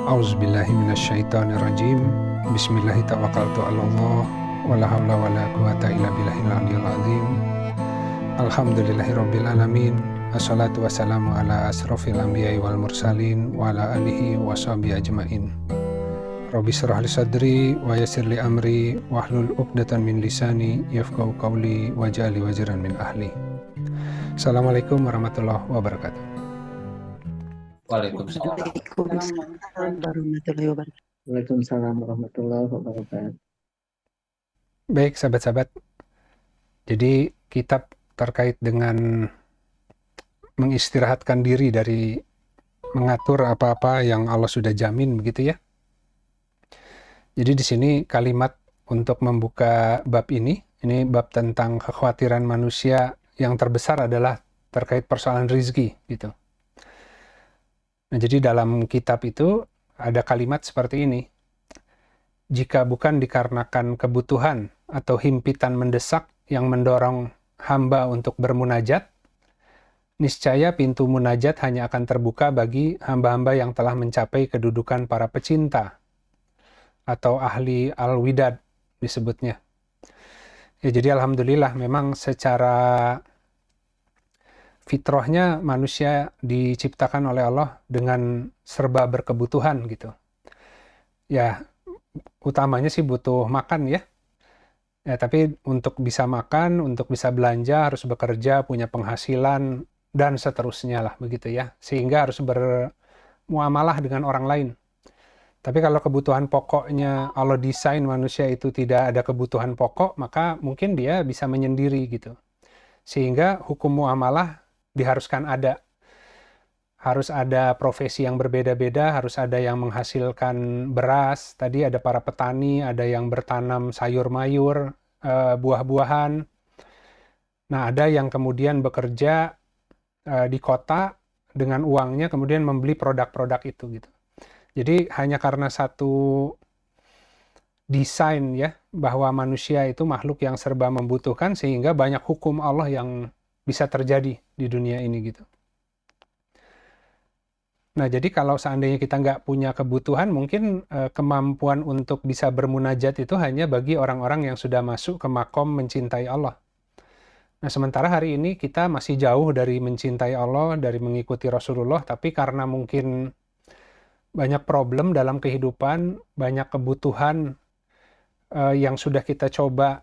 A'udzubillahi minasyaitonirrajim. Bismillahirrahmanirrahim. Wala haula wala quwata illa billahil aliyyil azim. Alhamdulillahirabbil alamin. Assalatu wassalamu ala asrofil anbiya'i wal mursalin wa ala alihi washabihi ajmain. Rabbi shrah li sadri wa yassir li amri wahlul 'uqdatam min lisani yafqahu qawli waj'alni wazran min ahli. Assalamualaikum warahmatullahi wabarakatuh. Waalaikumsalam warahmatullahi wabarakatuh. Baik sahabat-sahabat, jadi kitab terkait dengan mengistirahatkan diri dari mengatur apa-apa yang Allah sudah jamin, begitu ya. Jadi di sini kalimat untuk membuka bab ini bab tentang kekhawatiran manusia yang terbesar adalah terkait persoalan rizki, gitu. Nah, jadi dalam kitab itu ada kalimat seperti ini. Jika bukan dikarenakan kebutuhan atau himpitan mendesak yang mendorong hamba untuk bermunajat, niscaya pintu munajat hanya akan terbuka bagi hamba-hamba yang telah mencapai kedudukan para pecinta atau ahli al-widad disebutnya. Ya, jadi alhamdulillah memang secara fitrahnya manusia diciptakan oleh Allah dengan serba berkebutuhan gitu. Ya, utamanya sih butuh makan ya. Ya, tapi untuk bisa makan, untuk bisa belanja harus bekerja, punya penghasilan dan seterusnya lah begitu ya. Sehingga harus bermuamalah dengan orang lain. Tapi kalau kebutuhan pokoknya Allah desain manusia itu tidak ada kebutuhan pokok, maka mungkin dia bisa menyendiri gitu. Sehingga hukum muamalah diharuskan ada. Harus ada profesi yang berbeda-beda, harus ada yang menghasilkan beras, tadi ada para petani, ada yang bertanam sayur-mayur, buah-buahan. Nah, ada yang kemudian bekerja di kota dengan uangnya, kemudian membeli produk-produk itu gitu. Jadi hanya karena satu desain ya, bahwa manusia itu makhluk yang serba membutuhkan, sehingga banyak hukum Allah yang bisa terjadi di dunia ini gitu. Nah, jadi kalau seandainya kita nggak punya kebutuhan, mungkin kemampuan untuk bisa bermunajat itu hanya bagi orang-orang yang sudah masuk ke makom mencintai Allah. Nah, sementara hari ini kita masih jauh dari mencintai Allah, dari mengikuti Rasulullah, tapi karena mungkin banyak problem dalam kehidupan, banyak kebutuhan yang sudah kita coba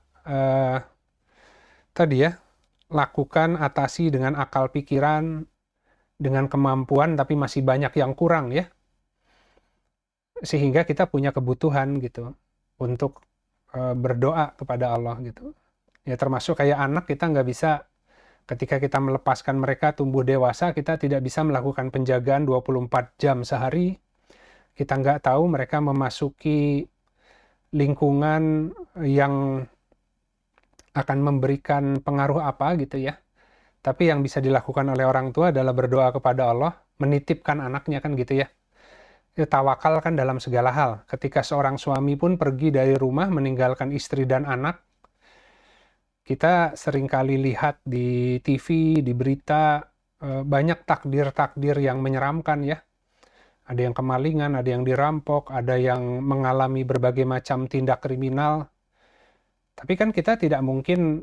tadi ya, lakukan, atasi dengan akal pikiran, dengan kemampuan, tapi masih banyak yang kurang ya. Sehingga kita punya kebutuhan gitu untuk berdoa kepada Allah gitu. Ya termasuk kayak anak, kita nggak bisa ketika kita melepaskan mereka tumbuh dewasa, kita tidak bisa melakukan penjagaan 24 jam sehari. Kita nggak tahu mereka memasuki lingkungan yang akan memberikan pengaruh apa gitu ya. Tapi yang bisa dilakukan oleh orang tua adalah berdoa kepada Allah, menitipkan anaknya kan gitu ya. Tawakal kan dalam segala hal. Ketika seorang suami pun pergi dari rumah meninggalkan istri dan anak, kita seringkali lihat di TV, di berita, banyak takdir-takdir yang menyeramkan ya. Ada yang kemalingan, ada yang dirampok, ada yang mengalami berbagai macam tindak kriminal. Tapi kan kita tidak mungkin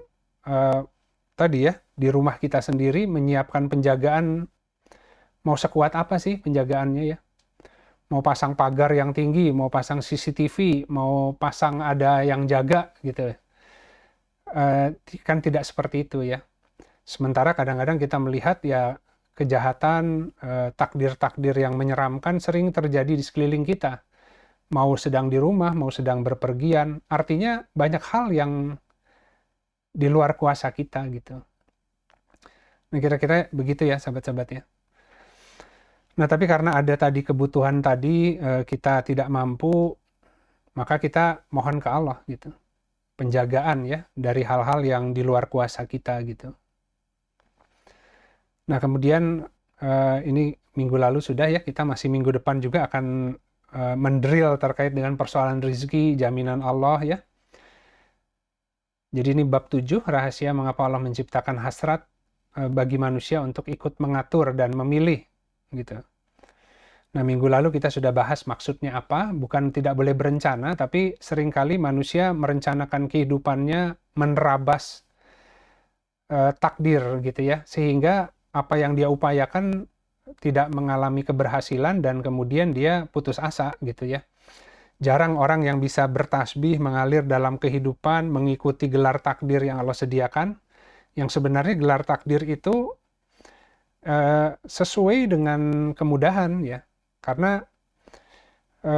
tadi ya, di rumah kita sendiri menyiapkan penjagaan. Mau sekuat apa sih penjagaannya ya? Mau pasang pagar yang tinggi, mau pasang CCTV, mau pasang ada yang jaga gitu. Kan tidak seperti itu ya. Sementara kadang-kadang kita melihat ya kejahatan, takdir-takdir yang menyeramkan sering terjadi di sekeliling kita. Mau sedang di rumah, mau sedang berpergian. Artinya banyak hal yang di luar kuasa kita gitu. Nah, kira-kira begitu ya sahabat-sahabat ya. Nah, tapi karena ada tadi kebutuhan tadi, kita tidak mampu, maka kita mohon ke Allah gitu. Penjagaan ya dari hal-hal yang di luar kuasa kita gitu. Nah, kemudian ini minggu lalu sudah ya, kita masih minggu depan juga akan mendrill terkait dengan persoalan rezeki, jaminan Allah ya. Jadi ini bab 7, rahasia mengapa Allah menciptakan hasrat bagi manusia untuk ikut mengatur dan memilih gitu. Nah, minggu lalu kita sudah bahas maksudnya apa, bukan tidak boleh berencana, tapi seringkali manusia merencanakan kehidupannya menerabas takdir gitu ya, sehingga apa yang dia upayakan tidak mengalami keberhasilan dan kemudian dia putus asa gitu ya. Jarang orang yang bisa bertasbih, mengalir dalam kehidupan, mengikuti gelar takdir yang Allah sediakan, yang sebenarnya gelar takdir itu sesuai dengan kemudahan ya, karena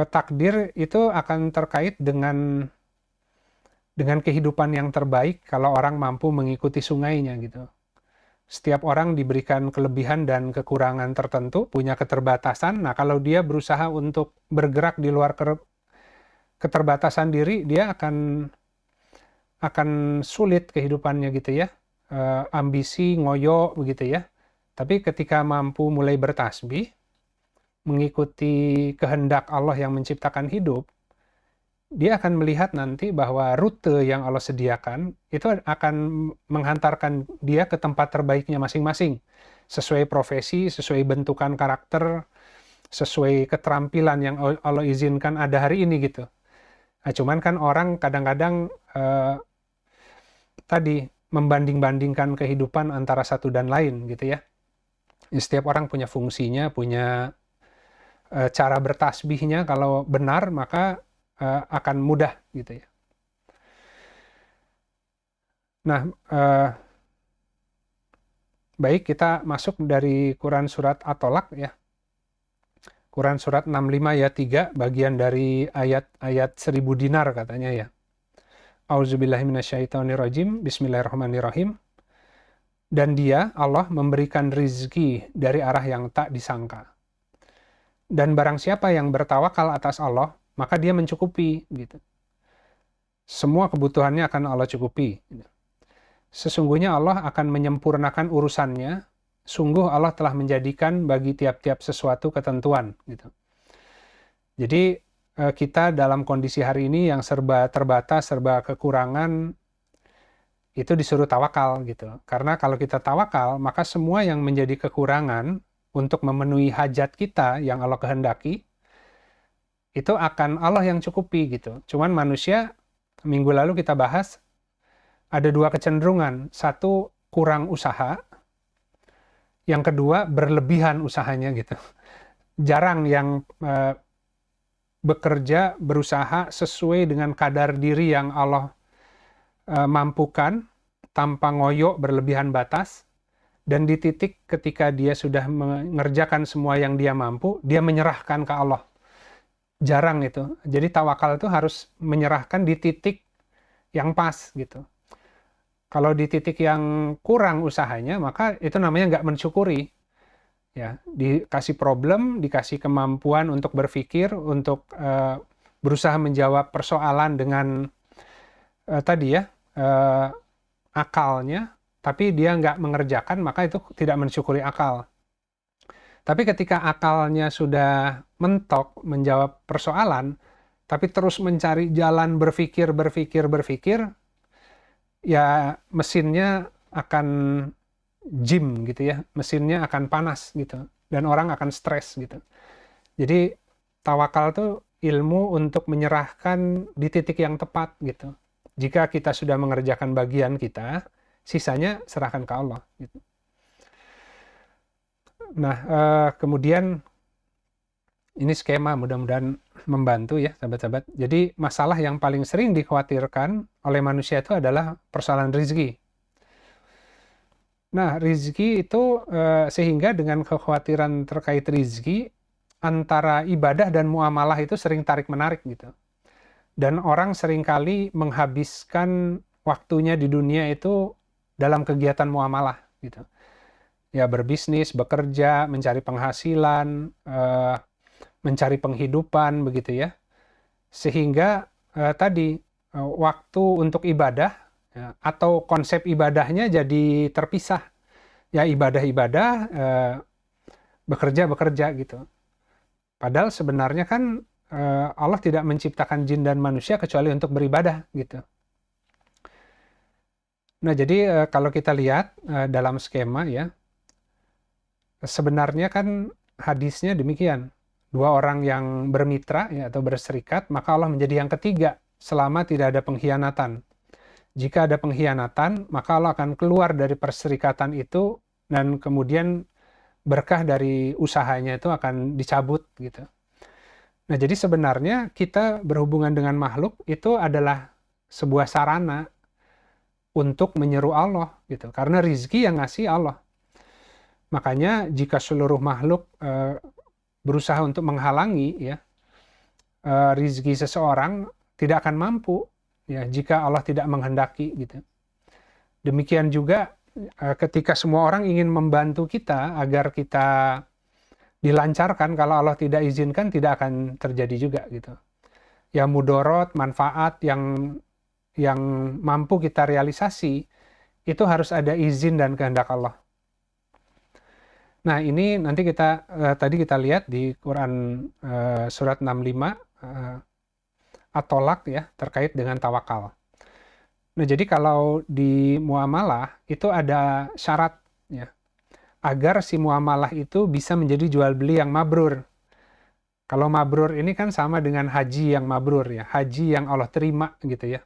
takdir itu akan terkait dengan kehidupan yang terbaik kalau orang mampu mengikuti sungainya gitu. Setiap orang diberikan kelebihan dan kekurangan tertentu, punya keterbatasan. Nah, kalau dia berusaha untuk bergerak di luar keterbatasan diri, dia akan sulit kehidupannya gitu ya. Ambisi, ngoyo begitu ya. Tapi ketika mampu mulai bertasbih, mengikuti kehendak Allah yang menciptakan hidup, dia akan melihat nanti bahwa rute yang Allah sediakan itu akan menghantarkan dia ke tempat terbaiknya masing-masing. Sesuai profesi, sesuai bentukan karakter, sesuai keterampilan yang Allah izinkan ada hari ini gitu. Nah, cuman kan orang kadang-kadang tadi membanding-bandingkan kehidupan antara satu dan lain gitu ya. Setiap orang punya fungsinya, punya cara bertasbihnya. Kalau benar maka akan mudah gitu ya. Nah, baik, kita masuk dari Quran surat At-Tolak ya. Quran surat 65 ayat 3, bagian dari ayat 1000 dinar katanya ya. Auzubillahiminasyaitonirrajim, bismillahirrahmanirrahim. Dan dia, Allah, memberikan rizki dari arah yang tak disangka. Dan barang siapa yang bertawakal atas Allah, maka dia mencukupi gitu. Semua kebutuhannya akan Allah cukupi. Sesungguhnya Allah akan menyempurnakan urusannya. Sungguh Allah telah menjadikan bagi tiap-tiap sesuatu ketentuan gitu. Jadi kita dalam kondisi hari ini yang serba terbatas, serba kekurangan, itu disuruh tawakal gitu. Karena kalau kita tawakal, maka semua yang menjadi kekurangan untuk memenuhi hajat kita yang Allah kehendaki, itu akan Allah yang cukupi gitu. Cuman manusia, minggu lalu kita bahas, ada dua kecenderungan. Satu, kurang usaha. Yang kedua, berlebihan usahanya gitu. Jarang yang bekerja, berusaha sesuai dengan kadar diri yang Allah mampukan, tanpa ngoyo berlebihan batas. Dan di titik ketika dia sudah mengerjakan semua yang dia mampu, dia menyerahkan ke Allah. Jarang itu. Jadi tawakal itu harus menyerahkan di titik yang pas gitu. Kalau di titik yang kurang usahanya, maka itu namanya nggak mensyukuri. Ya, dikasih problem, dikasih kemampuan untuk berpikir, untuk berusaha menjawab persoalan dengan tadi ya, akalnya, tapi dia nggak mengerjakan, maka itu tidak mensyukuri akal. Tapi ketika akalnya sudah mentok menjawab persoalan, tapi terus mencari jalan berpikir, ya mesinnya akan jim gitu ya, mesinnya akan panas gitu, dan orang akan stres gitu. Jadi tawakal tuh ilmu untuk menyerahkan di titik yang tepat gitu. Jika kita sudah mengerjakan bagian kita, sisanya serahkan ke Allah gitu. Nah, kemudian ini skema mudah-mudahan membantu ya sahabat-sahabat. Jadi masalah yang paling sering dikhawatirkan oleh manusia itu adalah persoalan rezeki. Nah, rezeki itu sehingga dengan kekhawatiran terkait rezeki, antara ibadah dan muamalah itu sering tarik-menarik gitu. Dan orang seringkali menghabiskan waktunya di dunia itu dalam kegiatan muamalah gitu. Ya, berbisnis, bekerja, mencari penghasilan, mencari penghidupan begitu ya. Sehingga tadi waktu untuk ibadah ya, atau konsep ibadahnya jadi terpisah. Ya, ibadah-ibadah, bekerja-bekerja gitu. Padahal sebenarnya kan Allah tidak menciptakan jin dan manusia kecuali untuk beribadah gitu. Nah, jadi kalau kita lihat dalam skema ya, sebenarnya kan hadisnya demikian. dua orang yang bermitra ya, atau berserikat, maka Allah menjadi yang ketiga selama tidak ada pengkhianatan. Jika ada pengkhianatan, maka Allah akan keluar dari perserikatan itu dan kemudian berkah dari usahanya itu akan dicabut gitu. Nah, jadi sebenarnya kita berhubungan dengan makhluk itu adalah sebuah sarana untuk menyeru Allah gitu. Karena rizki yang ngasih Allah. Makanya jika seluruh makhluk berusaha untuk menghalangi ya rizki seseorang, tidak akan mampu ya jika Allah tidak menghendaki gitu. Demikian juga ketika semua orang ingin membantu kita agar kita dilancarkan, kalau Allah tidak izinkan tidak akan terjadi juga gitu. Ya mudorot, manfaat yang mampu kita realisasi itu harus ada izin dan kehendak Allah. Nah, ini nanti tadi kita lihat di Quran surat 65 At-Tolak ya, terkait dengan tawakal. Nah, jadi kalau di muamalah itu ada syarat ya, agar si muamalah itu bisa menjadi jual beli yang mabrur. Kalau mabrur ini kan sama dengan haji yang mabrur ya, haji yang Allah terima gitu ya.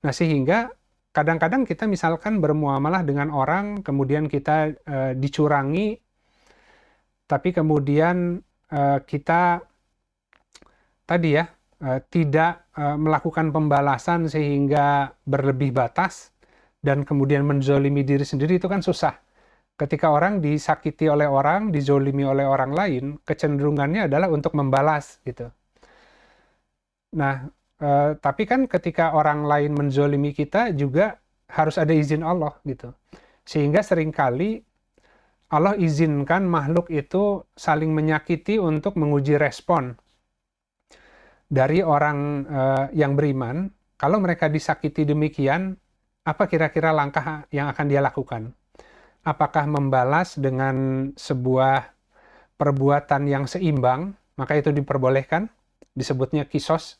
Nah, sehingga kadang-kadang kita misalkan bermuamalah dengan orang, kemudian kita dicurangi, tapi kemudian kita tadi ya tidak melakukan pembalasan sehingga berlebih batas dan kemudian menzolimi diri sendiri, itu kan susah. Ketika orang disakiti oleh orang, dizolimi oleh orang lain, kecenderungannya adalah untuk membalas gitu. Nah, tapi kan ketika orang lain menzolimi kita juga harus ada izin Allah gitu. Sehingga seringkali Allah izinkan makhluk itu saling menyakiti untuk menguji respon dari orang yang beriman. Kalau mereka disakiti demikian, apa kira-kira langkah yang akan dia lakukan? Apakah membalas dengan sebuah perbuatan yang seimbang, maka itu diperbolehkan, disebutnya kisos,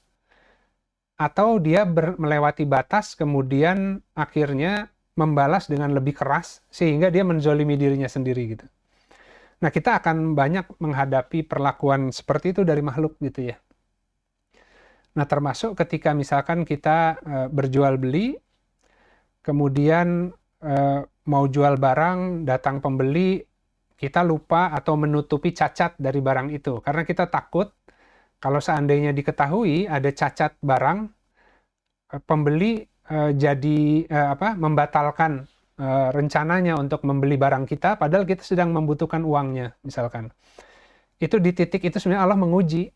atau dia melewati batas kemudian akhirnya membalas dengan lebih keras sehingga dia menzolimi dirinya sendiri gitu. Nah, kita akan banyak menghadapi perlakuan seperti itu dari makhluk gitu ya. Nah, termasuk ketika misalkan kita berjual beli, kemudian mau jual barang, datang pembeli, kita lupa atau menutupi cacat dari barang itu. Karena kita takut kalau seandainya diketahui ada cacat barang, pembeli jadi membatalkan rencananya untuk membeli barang kita, padahal kita sedang membutuhkan uangnya, misalkan. Itu di titik itu sebenarnya Allah menguji.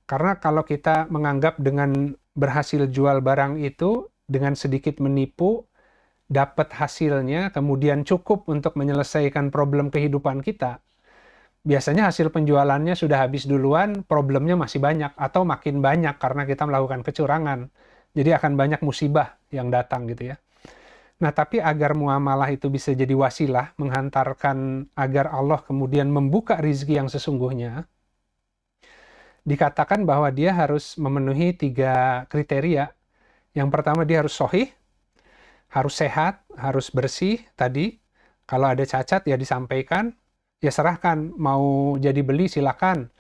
Karena kalau kita menganggap dengan berhasil jual barang itu, dengan sedikit menipu, dapat hasilnya, kemudian cukup untuk menyelesaikan problem kehidupan kita, biasanya hasil penjualannya sudah habis duluan, problemnya masih banyak, atau makin banyak karena kita melakukan kecurangan. Jadi akan banyak musibah yang datang gitu ya. Nah, tapi agar muamalah itu bisa jadi wasilah, menghantarkan agar Allah kemudian membuka rizki yang sesungguhnya, dikatakan bahwa dia harus memenuhi 3 kriteria. Yang pertama, dia harus sahih, harus sehat, harus bersih tadi. Kalau ada cacat ya disampaikan, ya serahkan. Mau jadi beli silakan.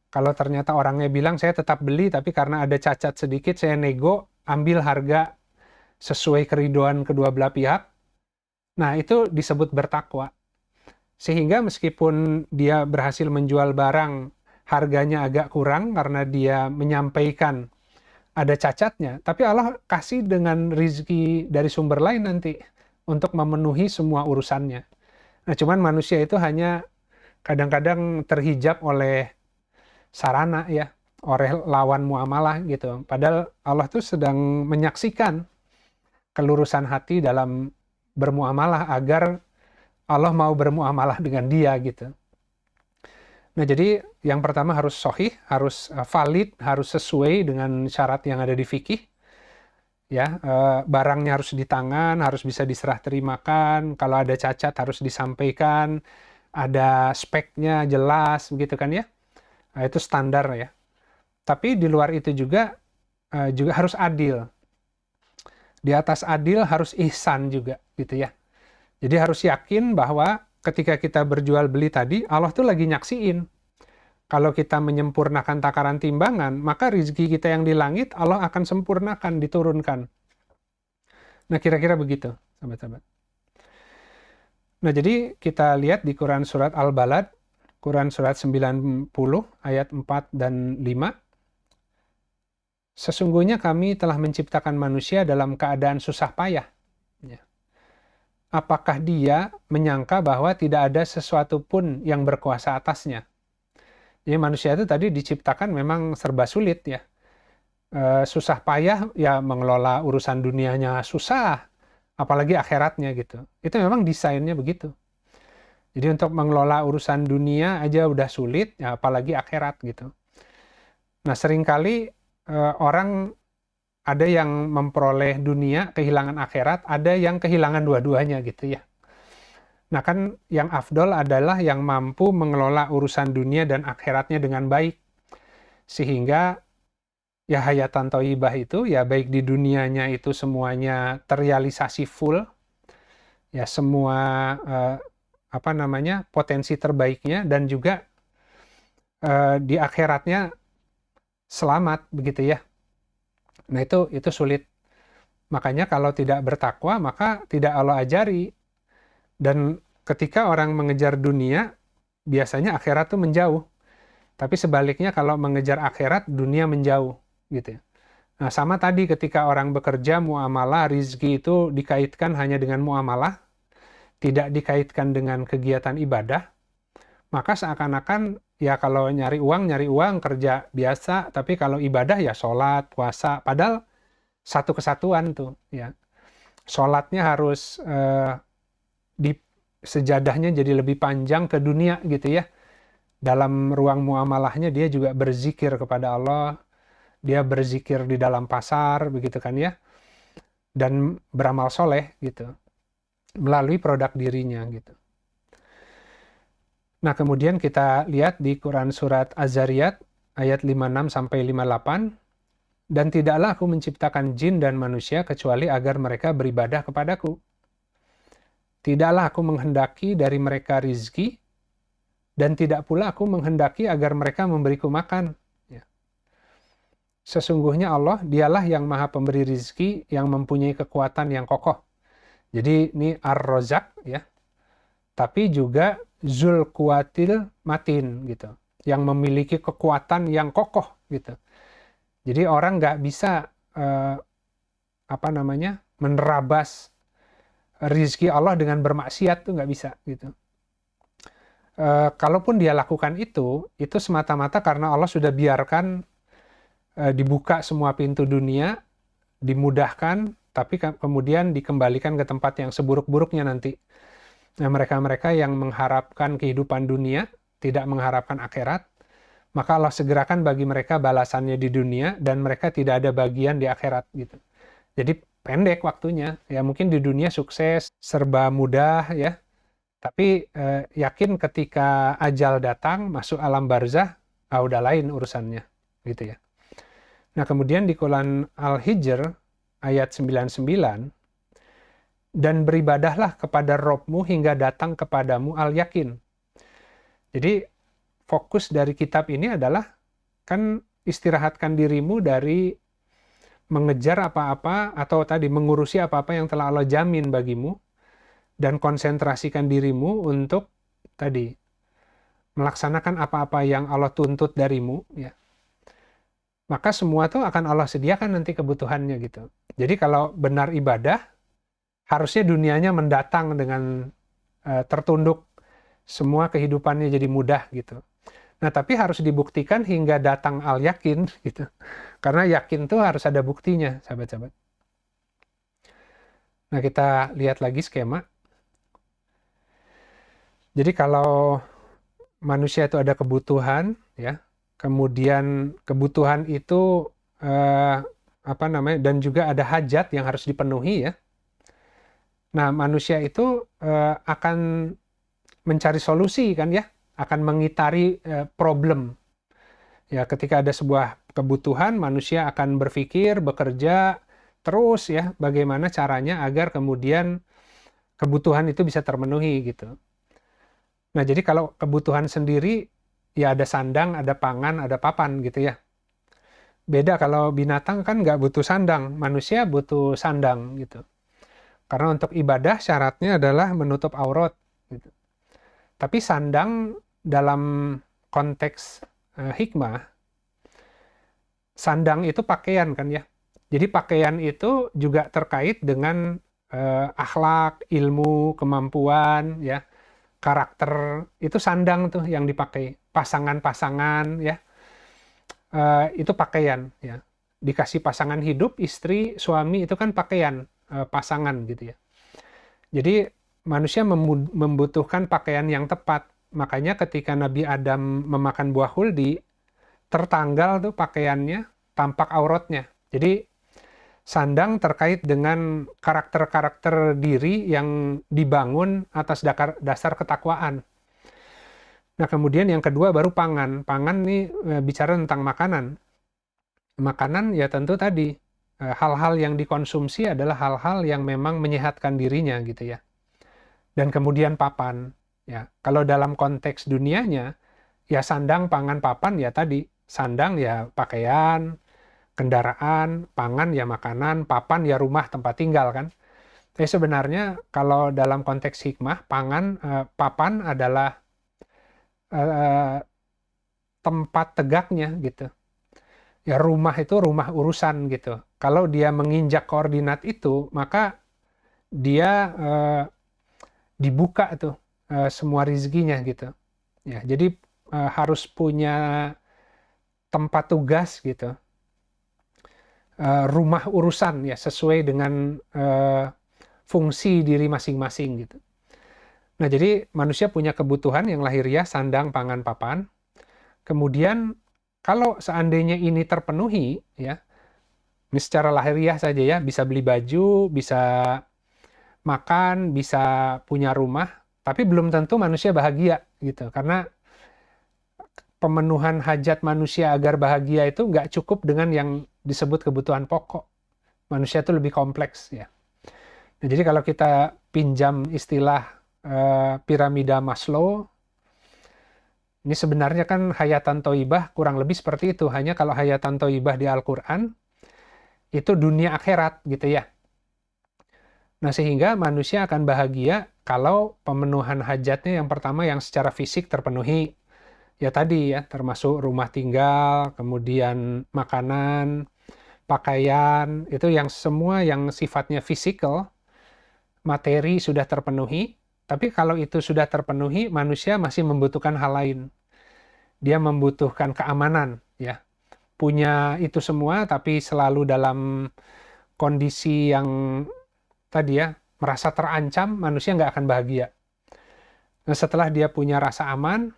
Kalau ternyata orangnya bilang saya tetap beli tapi karena ada cacat sedikit saya nego, ambil harga sesuai keriduan kedua belah pihak. Nah, itu disebut bertakwa. Sehingga meskipun dia berhasil menjual barang harganya agak kurang karena dia menyampaikan ada cacatnya, tapi Allah kasih dengan rizki dari sumber lain nanti untuk memenuhi semua urusannya. Nah, cuman manusia itu hanya kadang-kadang terhijab oleh sarana ya, oleh lawan muamalah gitu. Padahal Allah tuh sedang menyaksikan kelurusan hati dalam bermuamalah agar Allah mau bermuamalah dengan dia gitu. Nah, jadi yang pertama harus sahih, harus valid, harus sesuai dengan syarat yang ada di fikih. Ya, barangnya harus di tangan, harus bisa diserah terimakan. Kalau ada cacat harus disampaikan, ada speknya jelas, begitu kan ya? Nah, itu standar ya. Tapi di luar itu juga harus adil. Di atas adil harus ihsan juga, gitu ya. Jadi harus yakin bahwa ketika kita berjual beli tadi, Allah tuh lagi nyaksiin. Kalau kita menyempurnakan takaran timbangan, maka rizki kita yang di langit Allah akan sempurnakan, diturunkan. Nah, kira-kira begitu, sahabat-sahabat. Nah, jadi kita lihat di Quran Surat Al-Balad, Quran Surat 90, ayat 4 dan 5. Sesungguhnya kami telah menciptakan manusia dalam keadaan susah payah. Ya. Apakah dia menyangka bahwa tidak ada sesuatu pun yang berkuasa atasnya? Jadi manusia itu tadi diciptakan memang serba sulit ya. Susah payah ya, mengelola urusan dunianya susah, apalagi akhiratnya gitu. Itu memang desainnya begitu. Jadi untuk mengelola urusan dunia aja udah sulit, ya apalagi akhirat gitu. Nah, seringkali orang ada yang memperoleh dunia, kehilangan akhirat, ada yang kehilangan dua-duanya gitu ya. Nah kan yang afdol adalah yang mampu mengelola urusan dunia dan akhiratnya dengan baik. Sehingga ya hayatan thayyibah itu ya baik di dunianya itu semuanya terrealisasi full. Ya semua potensi terbaiknya, dan juga di akhiratnya selamat begitu ya. Nah itu sulit. Makanya kalau tidak bertakwa maka tidak Allah ajari. Dan ketika orang mengejar dunia, biasanya akhirat tuh menjauh. Tapi sebaliknya kalau mengejar akhirat, dunia menjauh gitu ya. Nah, sama tadi ketika orang bekerja muamalah, rizki itu dikaitkan hanya dengan muamalah, tidak dikaitkan dengan kegiatan ibadah, maka seakan-akan ya kalau nyari uang kerja biasa, tapi kalau ibadah ya sholat, puasa, padahal satu kesatuan tuh ya. Sholatnya harus di sejadahnya jadi lebih panjang ke dunia gitu ya. Dalam ruang muamalahnya dia juga berzikir kepada Allah, dia berzikir di dalam pasar begitu kan ya, dan beramal soleh gitu melalui produk dirinya gitu. Nah, kemudian kita lihat di Quran Surat Az-Zariyat ayat 56 sampai 58, dan tidaklah aku menciptakan jin dan manusia kecuali agar mereka beribadah kepadaku. Tidaklah aku menghendaki dari mereka rizki, dan tidak pula aku menghendaki agar mereka memberiku makan. Ya. Sesungguhnya Allah, dialah yang maha pemberi rizki, yang mempunyai kekuatan yang kokoh. Jadi ini Ar-Razak ya, tapi juga Zul Quwatil Matin gitu, yang memiliki kekuatan yang kokoh gitu. Jadi orang nggak bisa menerabas rizki Allah dengan bermaksiat, tuh nggak bisa gitu. Kalaupun dia lakukan itu semata-mata karena Allah sudah biarkan dibuka semua pintu dunia, dimudahkan, tapi kemudian dikembalikan ke tempat yang seburuk-buruknya nanti. Nah, mereka-mereka yang mengharapkan kehidupan dunia, tidak mengharapkan akhirat, maka Allah segerakan bagi mereka balasannya di dunia, dan mereka tidak ada bagian di akhirat gitu. Jadi pendek waktunya, ya mungkin di dunia sukses, serba mudah ya, tapi yakin ketika ajal datang, masuk alam barzah, udah lain urusannya gitu ya. Nah, kemudian di Quran Al-Hijr ayat 99, dan beribadahlah kepada Robmu hingga datang kepadamu al-yakin. Jadi fokus dari kitab ini adalah kan istirahatkan dirimu dari mengejar apa-apa atau tadi mengurusi apa-apa yang telah Allah jamin bagimu, dan konsentrasikan dirimu untuk tadi melaksanakan apa-apa yang Allah tuntut darimu ya. Maka semua tuh akan Allah sediakan nanti kebutuhannya gitu. Jadi kalau benar ibadah, harusnya dunianya mendatang dengan tertunduk, semua kehidupannya jadi mudah gitu. Nah, tapi harus dibuktikan hingga datang al-yakin gitu. Karena yakin tuh harus ada buktinya, sahabat-sahabat. Nah, kita lihat lagi skema. Jadi kalau manusia itu ada kebutuhan ya, kemudian kebutuhan itu dan juga ada hajat yang harus dipenuhi ya. Nah, manusia itu akan mencari solusi kan ya, akan mengitari problem. Ya, ketika ada sebuah kebutuhan, manusia akan berpikir, bekerja terus ya, bagaimana caranya agar kemudian kebutuhan itu bisa terpenuhi gitu. Nah, jadi kalau kebutuhan sendiri ya ada sandang, ada pangan, ada papan gitu ya. Beda kalau binatang kan nggak butuh sandang, manusia butuh sandang gitu. Karena untuk ibadah syaratnya adalah menutup aurat gitu. Tapi sandang dalam konteks hikmah, sandang itu pakaian kan ya. Jadi pakaian itu juga terkait dengan akhlak, ilmu, kemampuan ya, karakter, itu sandang tuh yang dipakai. Pasangan-pasangan ya, itu pakaian ya. Dikasih pasangan hidup, istri, suami itu kan pakaian, pasangan gitu ya. Jadi manusia membutuhkan pakaian yang tepat. Makanya ketika Nabi Adam memakan buah huldi, tertanggal tuh pakaiannya, tampak auratnya. Jadi sandang terkait dengan karakter-karakter diri yang dibangun atas dasar ketakwaan. Nah, kemudian yang kedua baru pangan. Pangan nih bicara tentang makanan. Makanan ya tentu tadi hal-hal yang dikonsumsi adalah hal-hal yang memang menyehatkan dirinya gitu ya. Dan kemudian papan. Ya, kalau dalam konteks dunianya ya sandang, pangan, papan ya tadi. Sandang ya pakaian, kendaraan, pangan ya makanan, papan ya rumah tempat tinggal kan. Tapi sebenarnya kalau dalam konteks hikmah, papan adalah tempat tegaknya gitu. Ya rumah itu rumah urusan gitu. Kalau dia menginjak koordinat itu, maka dia dibuka tuh semua rizkinya gitu. Ya, jadi harus punya tempat tugas gitu. Rumah urusan ya sesuai dengan fungsi diri masing-masing gitu. Nah, jadi manusia punya kebutuhan yang lahiriah, sandang, pangan, papan. Kemudian kalau seandainya ini terpenuhi ya, ini secara lahiriah saja ya, bisa beli baju, bisa makan, bisa punya rumah, tapi belum tentu manusia bahagia gitu. Karena pemenuhan hajat manusia agar bahagia itu nggak cukup dengan yang disebut kebutuhan pokok. Manusia itu lebih kompleks ya. Nah, jadi kalau kita pinjam istilah piramida Maslow, ini sebenarnya kan hayatan thayyibah kurang lebih seperti itu. Hanya kalau hayatan thayyibah di Al-Quran, itu dunia akhirat gitu ya. Nah, sehingga manusia akan bahagia kalau pemenuhan hajatnya yang pertama yang secara fisik terpenuhi. Ya tadi ya, termasuk rumah tinggal, kemudian makanan, pakaian, itu yang semua yang sifatnya fisikal, materi sudah terpenuhi. Tapi kalau itu sudah terpenuhi, manusia masih membutuhkan hal lain. Dia membutuhkan keamanan ya. Punya itu semua tapi selalu dalam kondisi yang tadi ya, merasa terancam, manusia nggak akan bahagia. Nah, setelah dia punya rasa aman,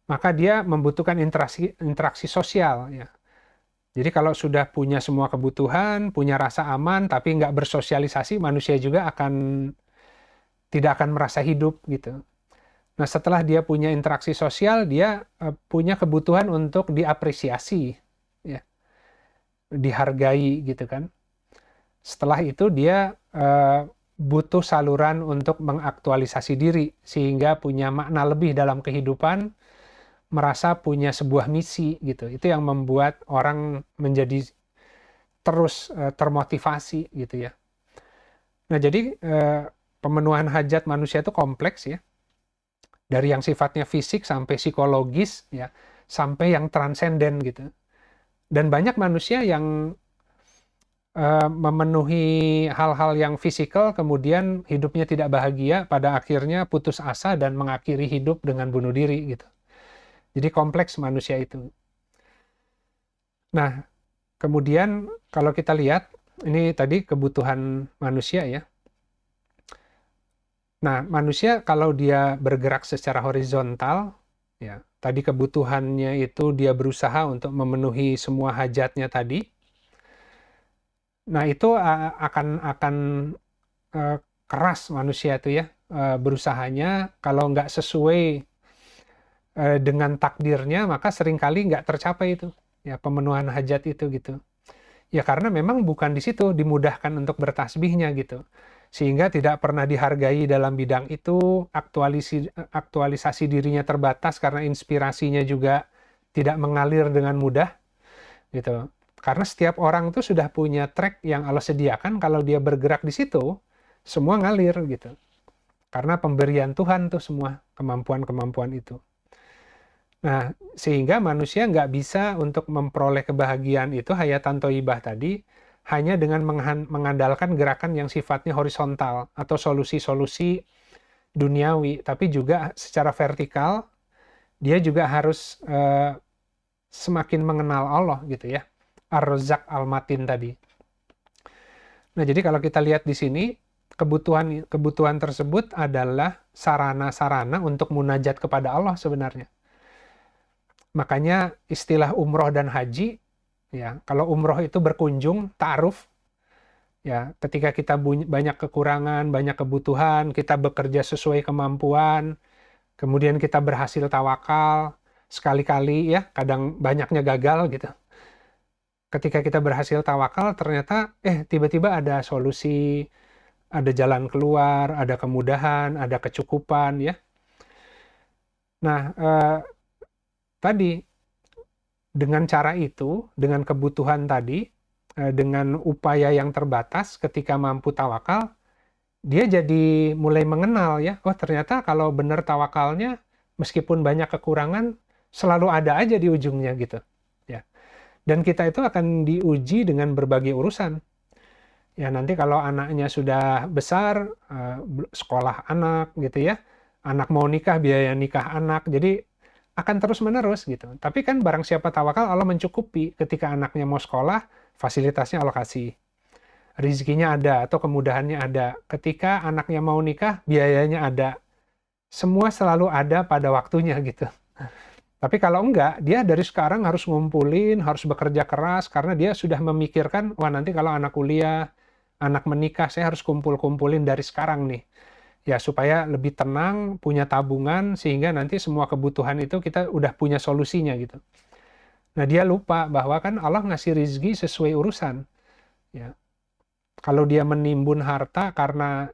maka dia membutuhkan interaksi sosial ya. Jadi kalau sudah punya semua kebutuhan, punya rasa aman, tapi nggak bersosialisasi, manusia juga tidak akan merasa hidup gitu. Nah, setelah dia punya interaksi sosial, dia punya kebutuhan untuk diapresiasi, ya, dihargai gitu kan. Setelah itu dia butuh saluran untuk mengaktualisasi diri, sehingga punya makna lebih dalam kehidupan, merasa punya sebuah misi gitu. Itu yang membuat orang menjadi terus termotivasi gitu ya. Nah, jadi pemenuhan hajat manusia itu kompleks ya. Dari yang sifatnya fisik sampai psikologis ya, sampai yang transenden gitu. Dan banyak manusia yang memenuhi hal-hal yang fisikal, kemudian hidupnya tidak bahagia, pada akhirnya putus asa dan mengakhiri hidup dengan bunuh diri gitu. Jadi kompleks manusia itu. Nah, kemudian kalau kita lihat, ini tadi kebutuhan manusia ya. Nah, manusia kalau dia bergerak secara horizontal, ya, tadi kebutuhannya itu dia berusaha untuk memenuhi semua hajatnya tadi. Nah, itu akan keras manusia itu ya, berusahanya. Kalau nggak sesuai dengan takdirnya, maka seringkali nggak tercapai itu ya, pemenuhan hajat itu gitu ya, karena memang bukan di situ dimudahkan untuk bertasbihnya gitu. sehingga tidak pernah dihargai dalam bidang itu, aktualisasi dirinya terbatas karena inspirasinya juga tidak mengalir dengan mudah, gitu. Karena setiap orang itu sudah punya track yang Allah sediakan, kalau dia bergerak di situ, semua ngalir gitu. Karena pemberian Tuhan tuh semua kemampuan-kemampuan itu. Nah, sehingga manusia nggak bisa untuk memperoleh kebahagiaan itu, hayatan thayyibah tadi, hanya dengan mengandalkan gerakan yang sifatnya horizontal atau solusi-solusi duniawi, tapi juga secara vertikal, dia juga harus semakin mengenal Allah gitu ya. Ar-Razzaq Al-Matin tadi. Nah, jadi kalau kita lihat di sini, kebutuhan tersebut adalah sarana-sarana untuk munajat kepada Allah sebenarnya. Makanya istilah umroh dan haji, ya, kalau umroh itu berkunjung, ta'aruf, ya, ketika kita banyak kekurangan, banyak kebutuhan, kita bekerja sesuai kemampuan, kemudian kita berhasil tawakal, sekali-kali ya, kadang banyaknya gagal gitu. Ketika kita berhasil tawakal, ternyata tiba-tiba ada solusi, ada jalan keluar, ada kemudahan, ada kecukupan ya. Nah, tadi dengan cara itu, dengan kebutuhan tadi, dengan upaya yang terbatas ketika mampu tawakal, dia jadi mulai mengenal ya, oh ternyata kalau benar tawakalnya, meskipun banyak kekurangan, selalu ada aja di ujungnya gitu. Ya. Dan kita itu akan diuji dengan berbagai urusan. Ya nanti kalau anaknya sudah besar, sekolah anak gitu ya, anak mau nikah, biaya nikah anak, jadi akan terus-menerus gitu. Tapi kan barang siapa tawakal, Allah mencukupi. Ketika anaknya mau sekolah, fasilitasnya Allah kasih. Rizkinya ada atau kemudahannya ada. Ketika anaknya mau nikah, biayanya ada. Semua selalu ada pada waktunya gitu. Tapi kalau enggak, dia dari sekarang harus ngumpulin, harus bekerja keras, karena dia sudah memikirkan, wah nanti kalau anak kuliah, anak menikah, saya harus kumpul-kumpulin dari sekarang nih. Ya supaya lebih tenang, punya tabungan, sehingga nanti semua kebutuhan itu kita udah punya solusinya gitu. Nah dia lupa bahwa kan Allah ngasih rizki sesuai urusan. Ya. Kalau dia menimbun harta karena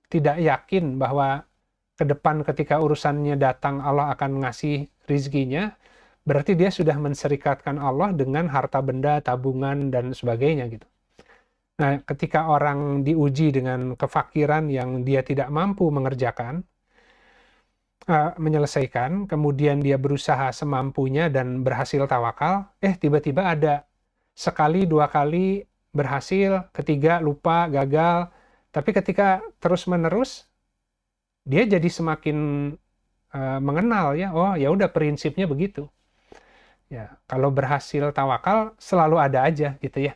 tidak yakin bahwa ke depan ketika urusannya datang Allah akan ngasih rizkinya, berarti dia sudah menserikatkan Allah dengan harta benda, tabungan, dan sebagainya gitu. Nah, ketika orang diuji dengan kefakiran yang dia tidak mampu mengerjakan, menyelesaikan, kemudian dia berusaha semampunya dan berhasil tawakal, tiba-tiba ada sekali, dua kali berhasil, ketiga lupa, gagal, tapi ketika terus-menerus, dia jadi semakin mengenal ya, oh ya udah prinsipnya begitu. Ya, kalau berhasil tawakal selalu ada aja gitu ya.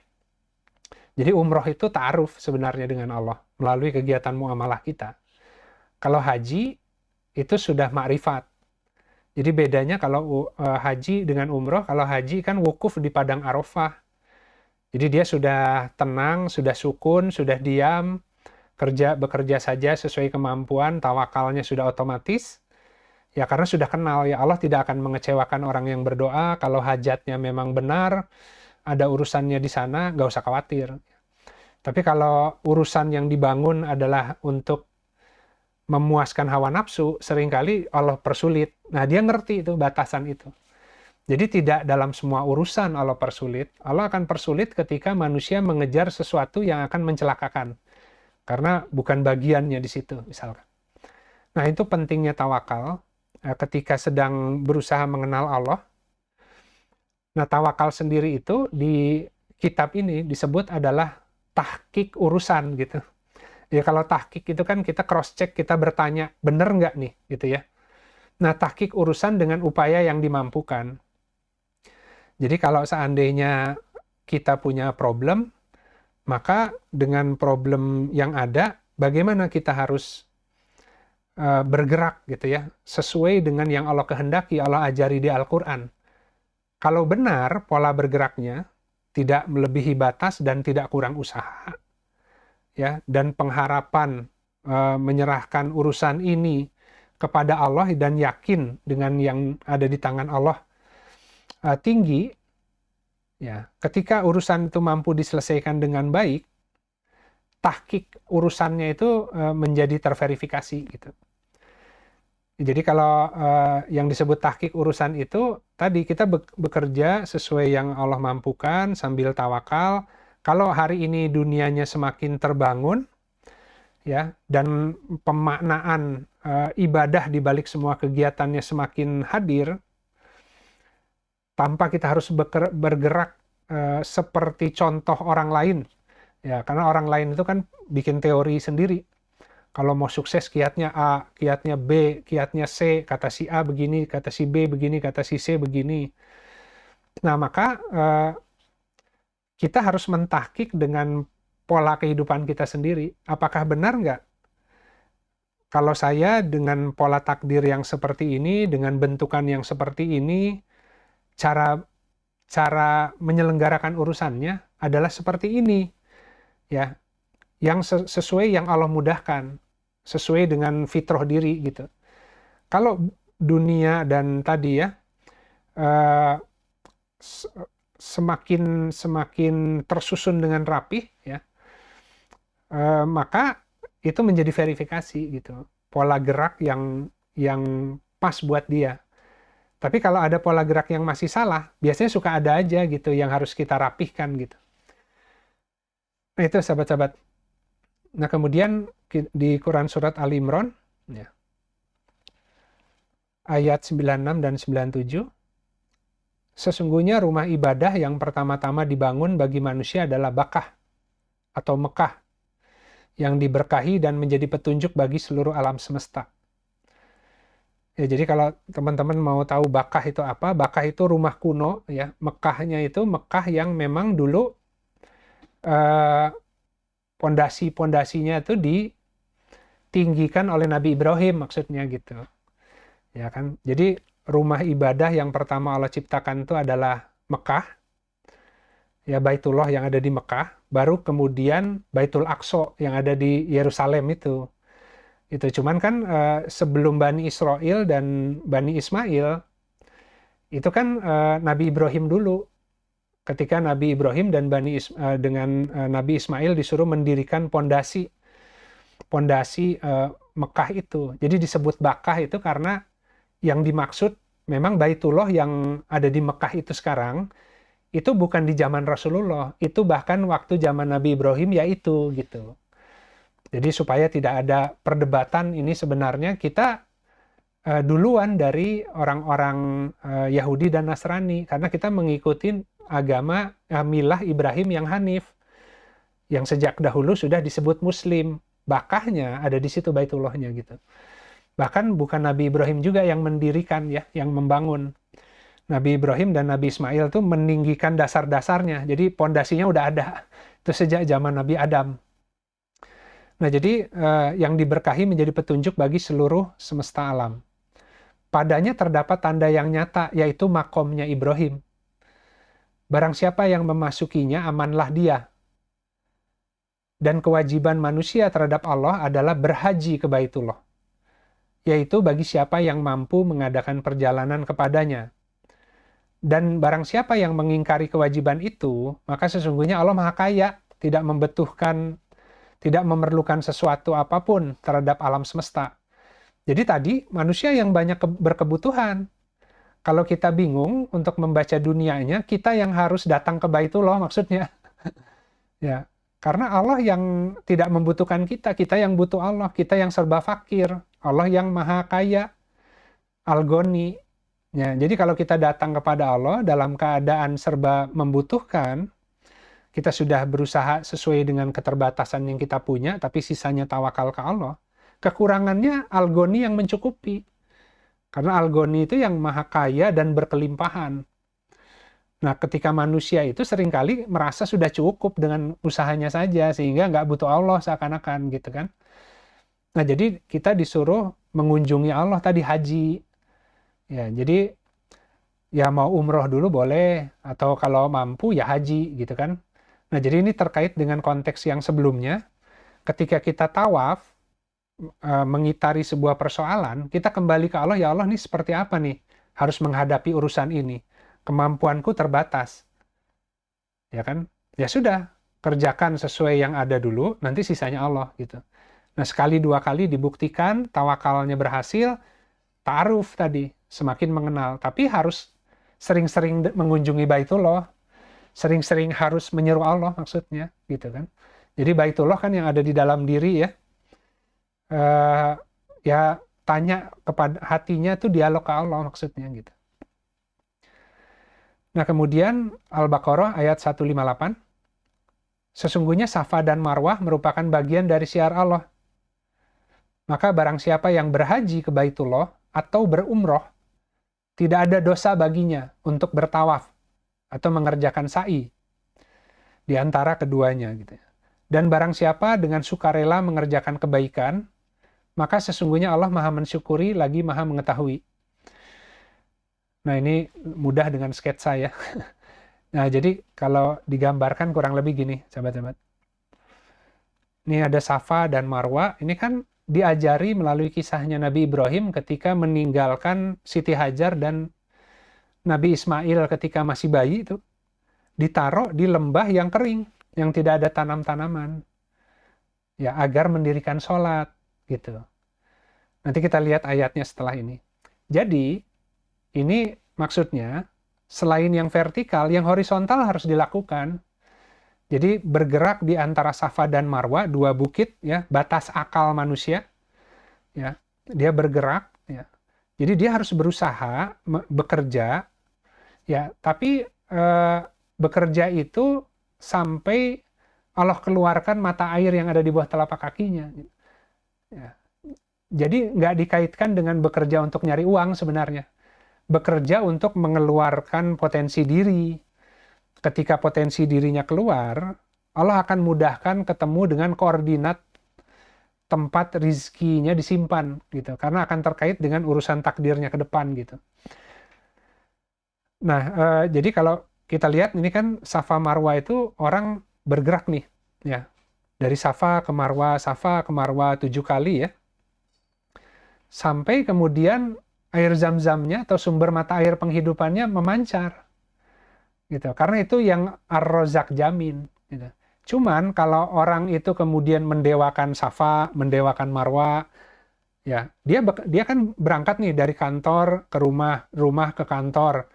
Jadi umroh itu ta'aruf sebenarnya dengan Allah melalui kegiatan muamalah kita. Kalau haji itu sudah ma'rifat. Jadi bedanya kalau haji dengan umroh, kalau haji kan wukuf di padang Arafah. Jadi dia sudah tenang, sudah sukun, sudah diam, bekerja saja sesuai kemampuan, tawakalnya sudah otomatis. Ya karena sudah kenal ya Allah tidak akan mengecewakan orang yang berdoa. Kalau hajatnya memang benar, ada urusannya di sana, nggak usah khawatir. Tapi kalau urusan yang dibangun adalah untuk memuaskan hawa nafsu, seringkali Allah persulit. Nah, dia ngerti itu, batasan itu. Jadi tidak dalam semua urusan Allah persulit. Allah akan persulit ketika manusia mengejar sesuatu yang akan mencelakakan. Karena bukan bagiannya di situ, misalkan. Nah, itu pentingnya tawakal ketika sedang berusaha mengenal Allah. Nah, tawakal sendiri itu di kitab ini disebut adalah tahqiq urusan gitu. Ya kalau tahqiq itu kan kita cross check, kita bertanya bener nggak nih gitu ya. Nah tahqiq urusan dengan upaya yang dimampukan. Jadi kalau seandainya kita punya problem, maka dengan problem yang ada, bagaimana kita harus bergerak gitu ya, sesuai dengan yang Allah kehendaki, Allah ajari di Al-Quran. Kalau benar pola bergeraknya, tidak melebihi batas dan tidak kurang usaha, ya, dan pengharapan menyerahkan urusan ini kepada Allah dan yakin dengan yang ada di tangan Allah tinggi, ya, ketika urusan itu mampu diselesaikan dengan baik, tahqiq urusannya itu menjadi terverifikasi gitu. Jadi kalau yang disebut tahqiq urusan itu tadi kita bekerja sesuai yang Allah mampukan sambil tawakal. Kalau hari ini dunianya semakin terbangun ya dan pemaknaan ibadah di balik semua kegiatannya semakin hadir tanpa kita harus bergerak seperti contoh orang lain ya, karena orang lain itu kan bikin teori sendiri. Kalau mau sukses kiatnya A, kiatnya B, kiatnya C, kata si A begini, kata si B begini, kata si C begini. Nah, maka kita harus mentahkik dengan pola kehidupan kita sendiri. Apakah benar nggak? Kalau saya dengan pola takdir yang seperti ini, dengan bentukan yang seperti ini, cara menyelenggarakan urusannya adalah seperti ini. Ya, yang sesuai yang Allah mudahkan, sesuai dengan fitrah diri gitu. Kalau dunia dan tadi ya semakin tersusun dengan rapih ya, maka itu menjadi verifikasi gitu, pola gerak yang pas buat dia. Tapi kalau ada pola gerak yang masih salah, biasanya suka ada aja gitu yang harus kita rapihkan gitu. Nah itu sahabat-sahabat. Nah kemudian di Quran surat Ali Imran ya, ayat 96 dan 97, sesungguhnya rumah ibadah yang pertama-tama dibangun bagi manusia adalah Bakkah atau Mekah yang diberkahi dan menjadi petunjuk bagi seluruh alam semesta. Ya, jadi kalau teman-teman mau tahu Bakkah itu apa, Bakkah itu rumah kuno ya, Mekahnya itu Mekah yang memang dulu pondasi-pondasinya itu ditinggikan oleh Nabi Ibrahim maksudnya gitu. Ya kan? Jadi rumah ibadah yang pertama Allah ciptakan itu adalah Mekah. Ya Baitullah yang ada di Mekah, baru kemudian Baitul Aqsa yang ada di Yerusalem itu. Itu cuman kan sebelum Bani Israel dan Bani Ismail itu kan Nabi Ibrahim dulu. Ketika Nabi Ibrahim dan dengan Nabi Ismail disuruh mendirikan pondasi Mekah itu. Jadi disebut Bakkah itu karena yang dimaksud memang Baitullah yang ada di Mekah itu sekarang itu bukan di zaman Rasulullah, itu bahkan waktu zaman Nabi Ibrahim yaitu gitu. Jadi supaya tidak ada perdebatan, ini sebenarnya kita duluan dari orang-orang Yahudi dan Nasrani karena kita mengikuti agama milah Ibrahim yang Hanif, yang sejak dahulu sudah disebut Muslim. Bakkahnya ada di situ Baitullahnya gitu. Bahkan bukan Nabi Ibrahim juga yang mendirikan ya, yang membangun. Nabi Ibrahim dan Nabi Ismail tuh meninggikan dasar-dasarnya. Jadi pondasinya udah ada. Itu sejak zaman Nabi Adam. Nah, jadi yang diberkahi menjadi petunjuk bagi seluruh semesta alam. Padanya terdapat tanda yang nyata, yaitu makomnya Ibrahim. Barang siapa yang memasukinya, amanlah dia. Dan kewajiban manusia terhadap Allah adalah berhaji ke Baitullah, yaitu bagi siapa yang mampu mengadakan perjalanan kepadanya. Dan barang siapa yang mengingkari kewajiban itu, maka sesungguhnya Allah Maha Kaya, tidak membutuhkan, tidak memerlukan sesuatu apapun terhadap alam semesta. Jadi tadi manusia yang banyak berkebutuhan. Kalau kita bingung untuk membaca dunianya, kita yang harus datang ke Baitullah maksudnya. Ya, karena Allah yang tidak membutuhkan kita, kita yang butuh Allah, kita yang serba fakir, Allah yang Maha Kaya, Al-Ghani. Ya, jadi kalau kita datang kepada Allah dalam keadaan serba membutuhkan, kita sudah berusaha sesuai dengan keterbatasan yang kita punya, tapi sisanya tawakal ke Allah. Kekurangannya Al-Ghani yang mencukupi. Karena Al-Ghani itu yang Maha Kaya dan berkelimpahan. Nah, ketika manusia itu seringkali merasa sudah cukup dengan usahanya saja, sehingga nggak butuh Allah seakan-akan gitu kan. Nah, jadi kita disuruh mengunjungi Allah tadi haji. Ya, jadi ya mau umroh dulu boleh, atau kalau mampu ya haji gitu kan. Nah, jadi ini terkait dengan konteks yang sebelumnya. Ketika kita tawaf, mengitari sebuah persoalan, kita kembali ke Allah, ya Allah ini seperti apa nih harus menghadapi urusan ini, kemampuanku terbatas, ya kan, ya sudah, kerjakan sesuai yang ada dulu, nanti sisanya Allah gitu. Nah, sekali dua kali dibuktikan tawakalnya berhasil, ta'aruf tadi, semakin mengenal. Tapi harus sering-sering mengunjungi Baitullah, sering-sering harus menyeru Allah maksudnya, gitu kan. Jadi Baitullah kan yang ada di dalam diri ya, ya tanya kepada hatinya tuh dialog ke Allah maksudnya gitu. Nah, kemudian Al-Baqarah ayat 158, sesungguhnya Safa dan Marwah merupakan bagian dari syiar Allah. Maka barang siapa yang berhaji ke Baitullah atau berumroh, tidak ada dosa baginya untuk bertawaf atau mengerjakan sa'i di antara keduanya gitu. Dan barang siapa dengan sukarela mengerjakan kebaikan, maka sesungguhnya Allah Maha mensyukuri lagi Maha mengetahui. Nah, ini mudah dengan sketsa ya. Nah, jadi kalau digambarkan kurang lebih gini, sahabat-sahabat. Ini ada Safa dan Marwa, ini kan diajari melalui kisahnya Nabi Ibrahim ketika meninggalkan Siti Hajar dan Nabi Ismail ketika masih bayi itu ditaruh di lembah yang kering, yang tidak ada tanam-tanaman. Ya, agar mendirikan sholat gitu. Nanti kita lihat ayatnya setelah ini. Jadi, ini maksudnya selain yang vertikal, yang horizontal harus dilakukan. Jadi bergerak di antara Safa dan Marwa, dua bukit ya, batas akal manusia. Ya, dia bergerak ya. Jadi dia harus berusaha bekerja ya, tapi bekerja itu sampai Allah keluarkan mata air yang ada di bawah telapak kakinya. Ya. Jadi nggak dikaitkan dengan bekerja untuk nyari uang sebenarnya. Bekerja untuk mengeluarkan potensi diri. Ketika potensi dirinya keluar, Allah akan mudahkan ketemu dengan koordinat tempat rizkinya disimpan gitu, karena akan terkait dengan urusan takdirnya ke depan gitu. Nah, jadi kalau kita lihat ini kan Safa Marwa itu orang bergerak nih ya, dari Safa ke Marwa 7 kali ya, sampai kemudian air zam-zamnya atau sumber mata air penghidupannya memancar gitu, karena itu yang Ar-Razzaq jamin gitu. Cuman kalau orang itu kemudian mendewakan Safa, mendewakan Marwa, ya dia kan berangkat nih dari kantor ke rumah, rumah ke kantor,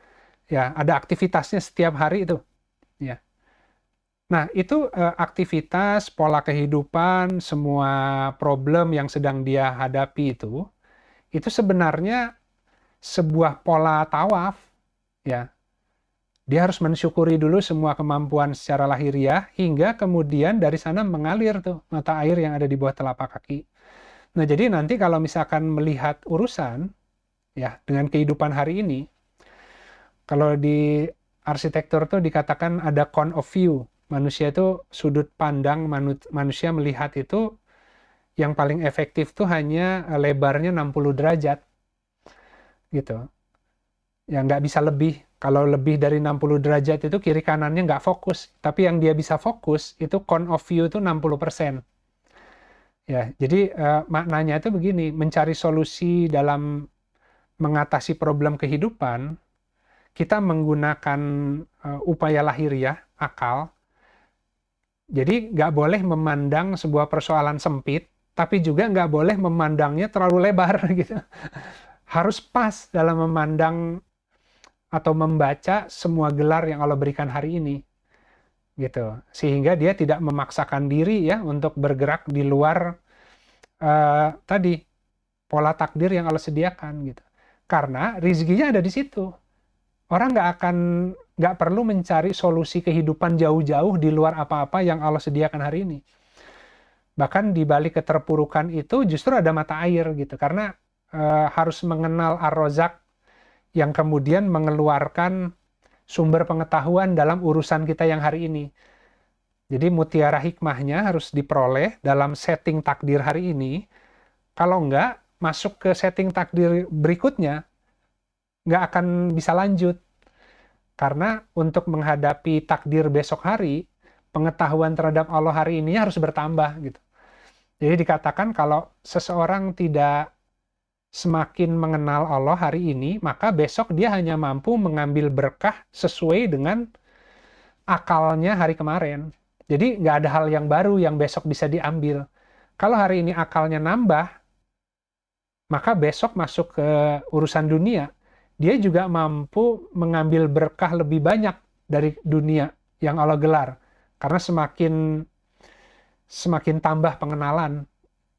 ya ada aktivitasnya setiap hari itu, ya. Nah itu aktivitas, pola kehidupan, semua problem yang sedang dia hadapi itu sebenarnya sebuah pola tawaf, ya. Dia harus mensyukuri dulu semua kemampuan secara lahiriah, hingga kemudian dari sana mengalir tuh mata air yang ada di bawah telapak kaki. Nah, jadi nanti kalau misalkan melihat urusan, ya dengan kehidupan hari ini, kalau di arsitektur tuh dikatakan ada cone of view. Manusia itu sudut pandang manusia melihat itu yang paling efektif tuh hanya lebarnya 60 derajat. Gitu. Ya nggak bisa lebih. Kalau lebih dari 60 derajat itu kiri kanannya nggak fokus. Tapi yang dia bisa fokus itu cone of view itu 60%. Ya, jadi maknanya itu begini, mencari solusi dalam mengatasi problem kehidupan, kita menggunakan upaya lahiriah, akal. Jadi nggak boleh memandang sebuah persoalan sempit, tapi juga nggak boleh memandangnya terlalu lebar gitu. Harus pas dalam memandang atau membaca semua gelar yang Allah berikan hari ini gitu, sehingga dia tidak memaksakan diri ya untuk bergerak di luar tadi pola takdir yang Allah sediakan gitu, karena rizkinya ada di situ. Orang nggak perlu mencari solusi kehidupan jauh-jauh di luar apa-apa yang Allah sediakan hari ini. Bahkan di balik keterpurukan itu justru ada mata air gitu, karena harus mengenal Ar-Razzaq yang kemudian mengeluarkan sumber pengetahuan dalam urusan kita yang hari ini. Jadi mutiara hikmahnya harus diperoleh dalam setting takdir hari ini. Kalau enggak, masuk ke setting takdir berikutnya, nggak akan bisa lanjut. Karena untuk menghadapi takdir besok hari, pengetahuan terhadap Allah hari ini harus bertambah gitu. Jadi dikatakan kalau seseorang tidak semakin mengenal Allah hari ini, maka besok dia hanya mampu mengambil berkah sesuai dengan akalnya hari kemarin. Jadi nggak ada hal yang baru yang besok bisa diambil. Kalau hari ini akalnya nambah, maka besok masuk ke urusan dunia, dia juga mampu mengambil berkah lebih banyak dari dunia yang Allah gelar. Karena semakin tambah pengenalan.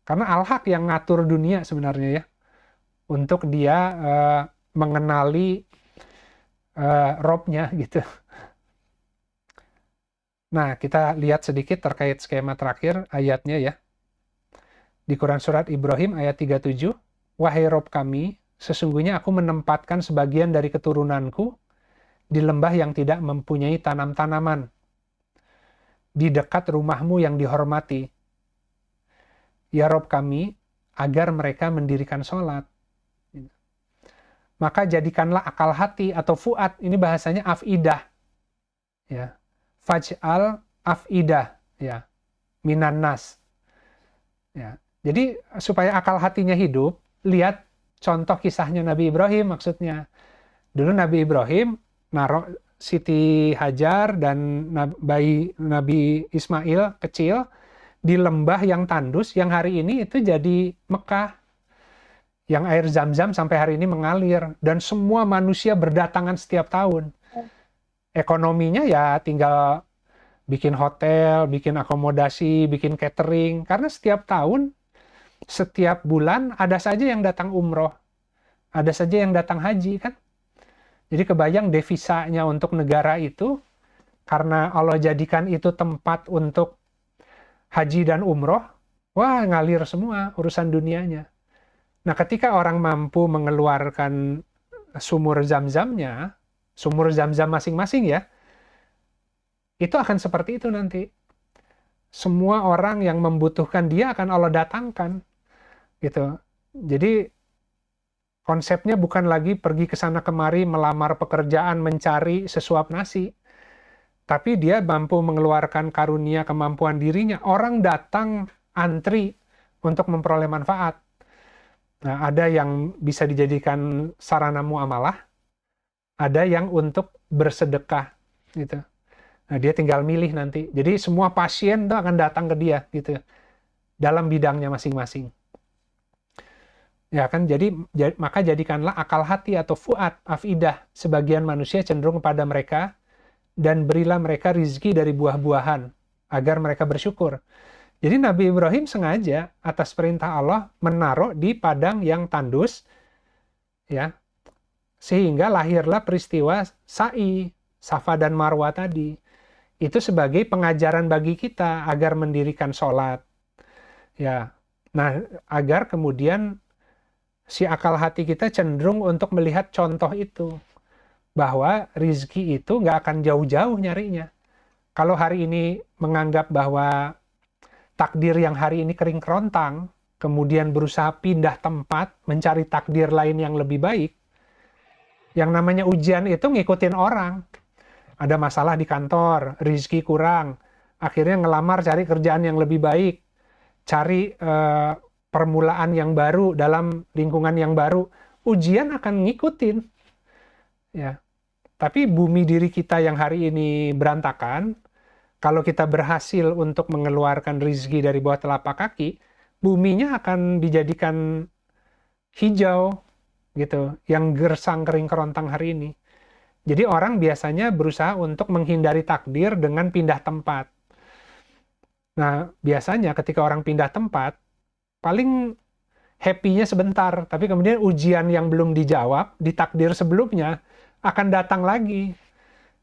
Karena Al-Haq yang ngatur dunia sebenarnya ya. Untuk dia mengenali Robnya gitu. Nah, kita lihat sedikit terkait skema terakhir ayatnya ya. Di Quran Surat Ibrahim ayat 37, Wahai Rob kami, sesungguhnya aku menempatkan sebagian dari keturunanku di lembah yang tidak mempunyai tanam-tanaman, di dekat rumahmu yang dihormati. Ya Rob kami, agar mereka mendirikan sholat. Maka jadikanlah akal hati atau fuad, ini bahasanya afidah. Ya. Faj'al afidah, ya. Minan nas. Ya. Jadi supaya akal hatinya hidup, lihat contoh kisahnya Nabi Ibrahim maksudnya. Dulu Nabi Ibrahim naruh Siti Hajar dan bayi Nabi Ismail kecil di lembah yang tandus yang hari ini itu jadi Mekah. Yang air Zam-Zam sampai hari ini mengalir dan semua manusia berdatangan setiap tahun. Ekonominya ya tinggal bikin hotel, bikin akomodasi, bikin catering karena setiap tahun setiap bulan ada saja yang datang umroh, ada saja yang datang haji kan. Jadi kebayang devisanya untuk negara itu, karena Allah jadikan itu tempat untuk haji dan umroh, wah ngalir semua urusan dunianya. Nah ketika orang mampu mengeluarkan sumur Zam-Zamnya, sumur Zam-Zam masing-masing ya, itu akan seperti itu nanti. Semua orang yang membutuhkan dia akan Allah datangkan. Gitu. Jadi konsepnya bukan lagi pergi ke sana kemari melamar pekerjaan, mencari sesuap nasi. Tapi dia mampu mengeluarkan karunia kemampuan dirinya. Orang datang antri untuk memperoleh manfaat. Nah, ada yang bisa dijadikan sarana muamalah, ada yang untuk bersedekah gitu. Nah, dia tinggal milih nanti. Jadi semua pasien itu akan datang ke dia gitu. Dalam bidangnya masing-masing. Ya kan, maka jadikanlah akal hati atau fuad, afidah, sebagian manusia cenderung kepada mereka, dan berilah mereka rizki dari buah-buahan, agar mereka bersyukur. Jadi Nabi Ibrahim sengaja atas perintah Allah menaruh di padang yang tandus, ya, sehingga lahirlah peristiwa sa'i, Safa dan Marwa tadi. Itu sebagai pengajaran bagi kita agar mendirikan sholat. Ya, nah agar kemudian si akal hati kita cenderung untuk melihat contoh itu. Bahwa rizki itu nggak akan jauh-jauh nyarinya. Kalau hari ini menganggap bahwa takdir yang hari ini kering kerontang, kemudian berusaha pindah tempat, mencari takdir lain yang lebih baik, yang namanya ujian itu ngikutin orang. Ada masalah di kantor, rizki kurang, akhirnya ngelamar cari kerjaan yang lebih baik, cari permulaan yang baru dalam lingkungan yang baru, ujian akan ngikutin. Ya. Tapi bumi diri kita yang hari ini berantakan, kalau kita berhasil untuk mengeluarkan rizki dari bawah telapak kaki, buminya akan dijadikan hijau, gitu, yang gersang kering kerontang hari ini. Jadi orang biasanya berusaha untuk menghindari takdir dengan pindah tempat. Nah, biasanya ketika orang pindah tempat, paling happy-nya sebentar, tapi kemudian ujian yang belum dijawab di takdir sebelumnya akan datang lagi.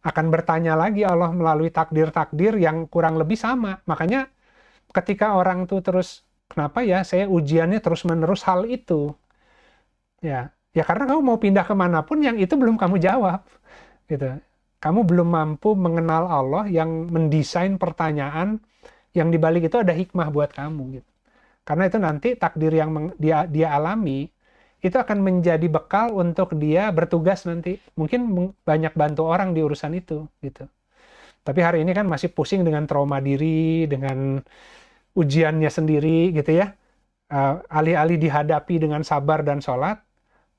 Akan bertanya lagi Allah melalui takdir-takdir yang kurang lebih sama. Makanya ketika orang tuh terus, kenapa ya saya ujiannya terus-menerus hal itu? Ya karena kamu mau pindah kemanapun yang itu belum kamu jawab. Gitu. Kamu belum mampu mengenal Allah yang mendesain pertanyaan yang dibalik itu ada hikmah buat kamu. Gitu. Karena itu nanti takdir yang dia alami, itu akan menjadi bekal untuk dia bertugas nanti. Mungkin banyak bantu orang di urusan itu, gitu. Tapi hari ini kan masih pusing dengan trauma diri, dengan ujiannya sendiri, gitu ya. Alih-alih dihadapi dengan sabar dan sholat,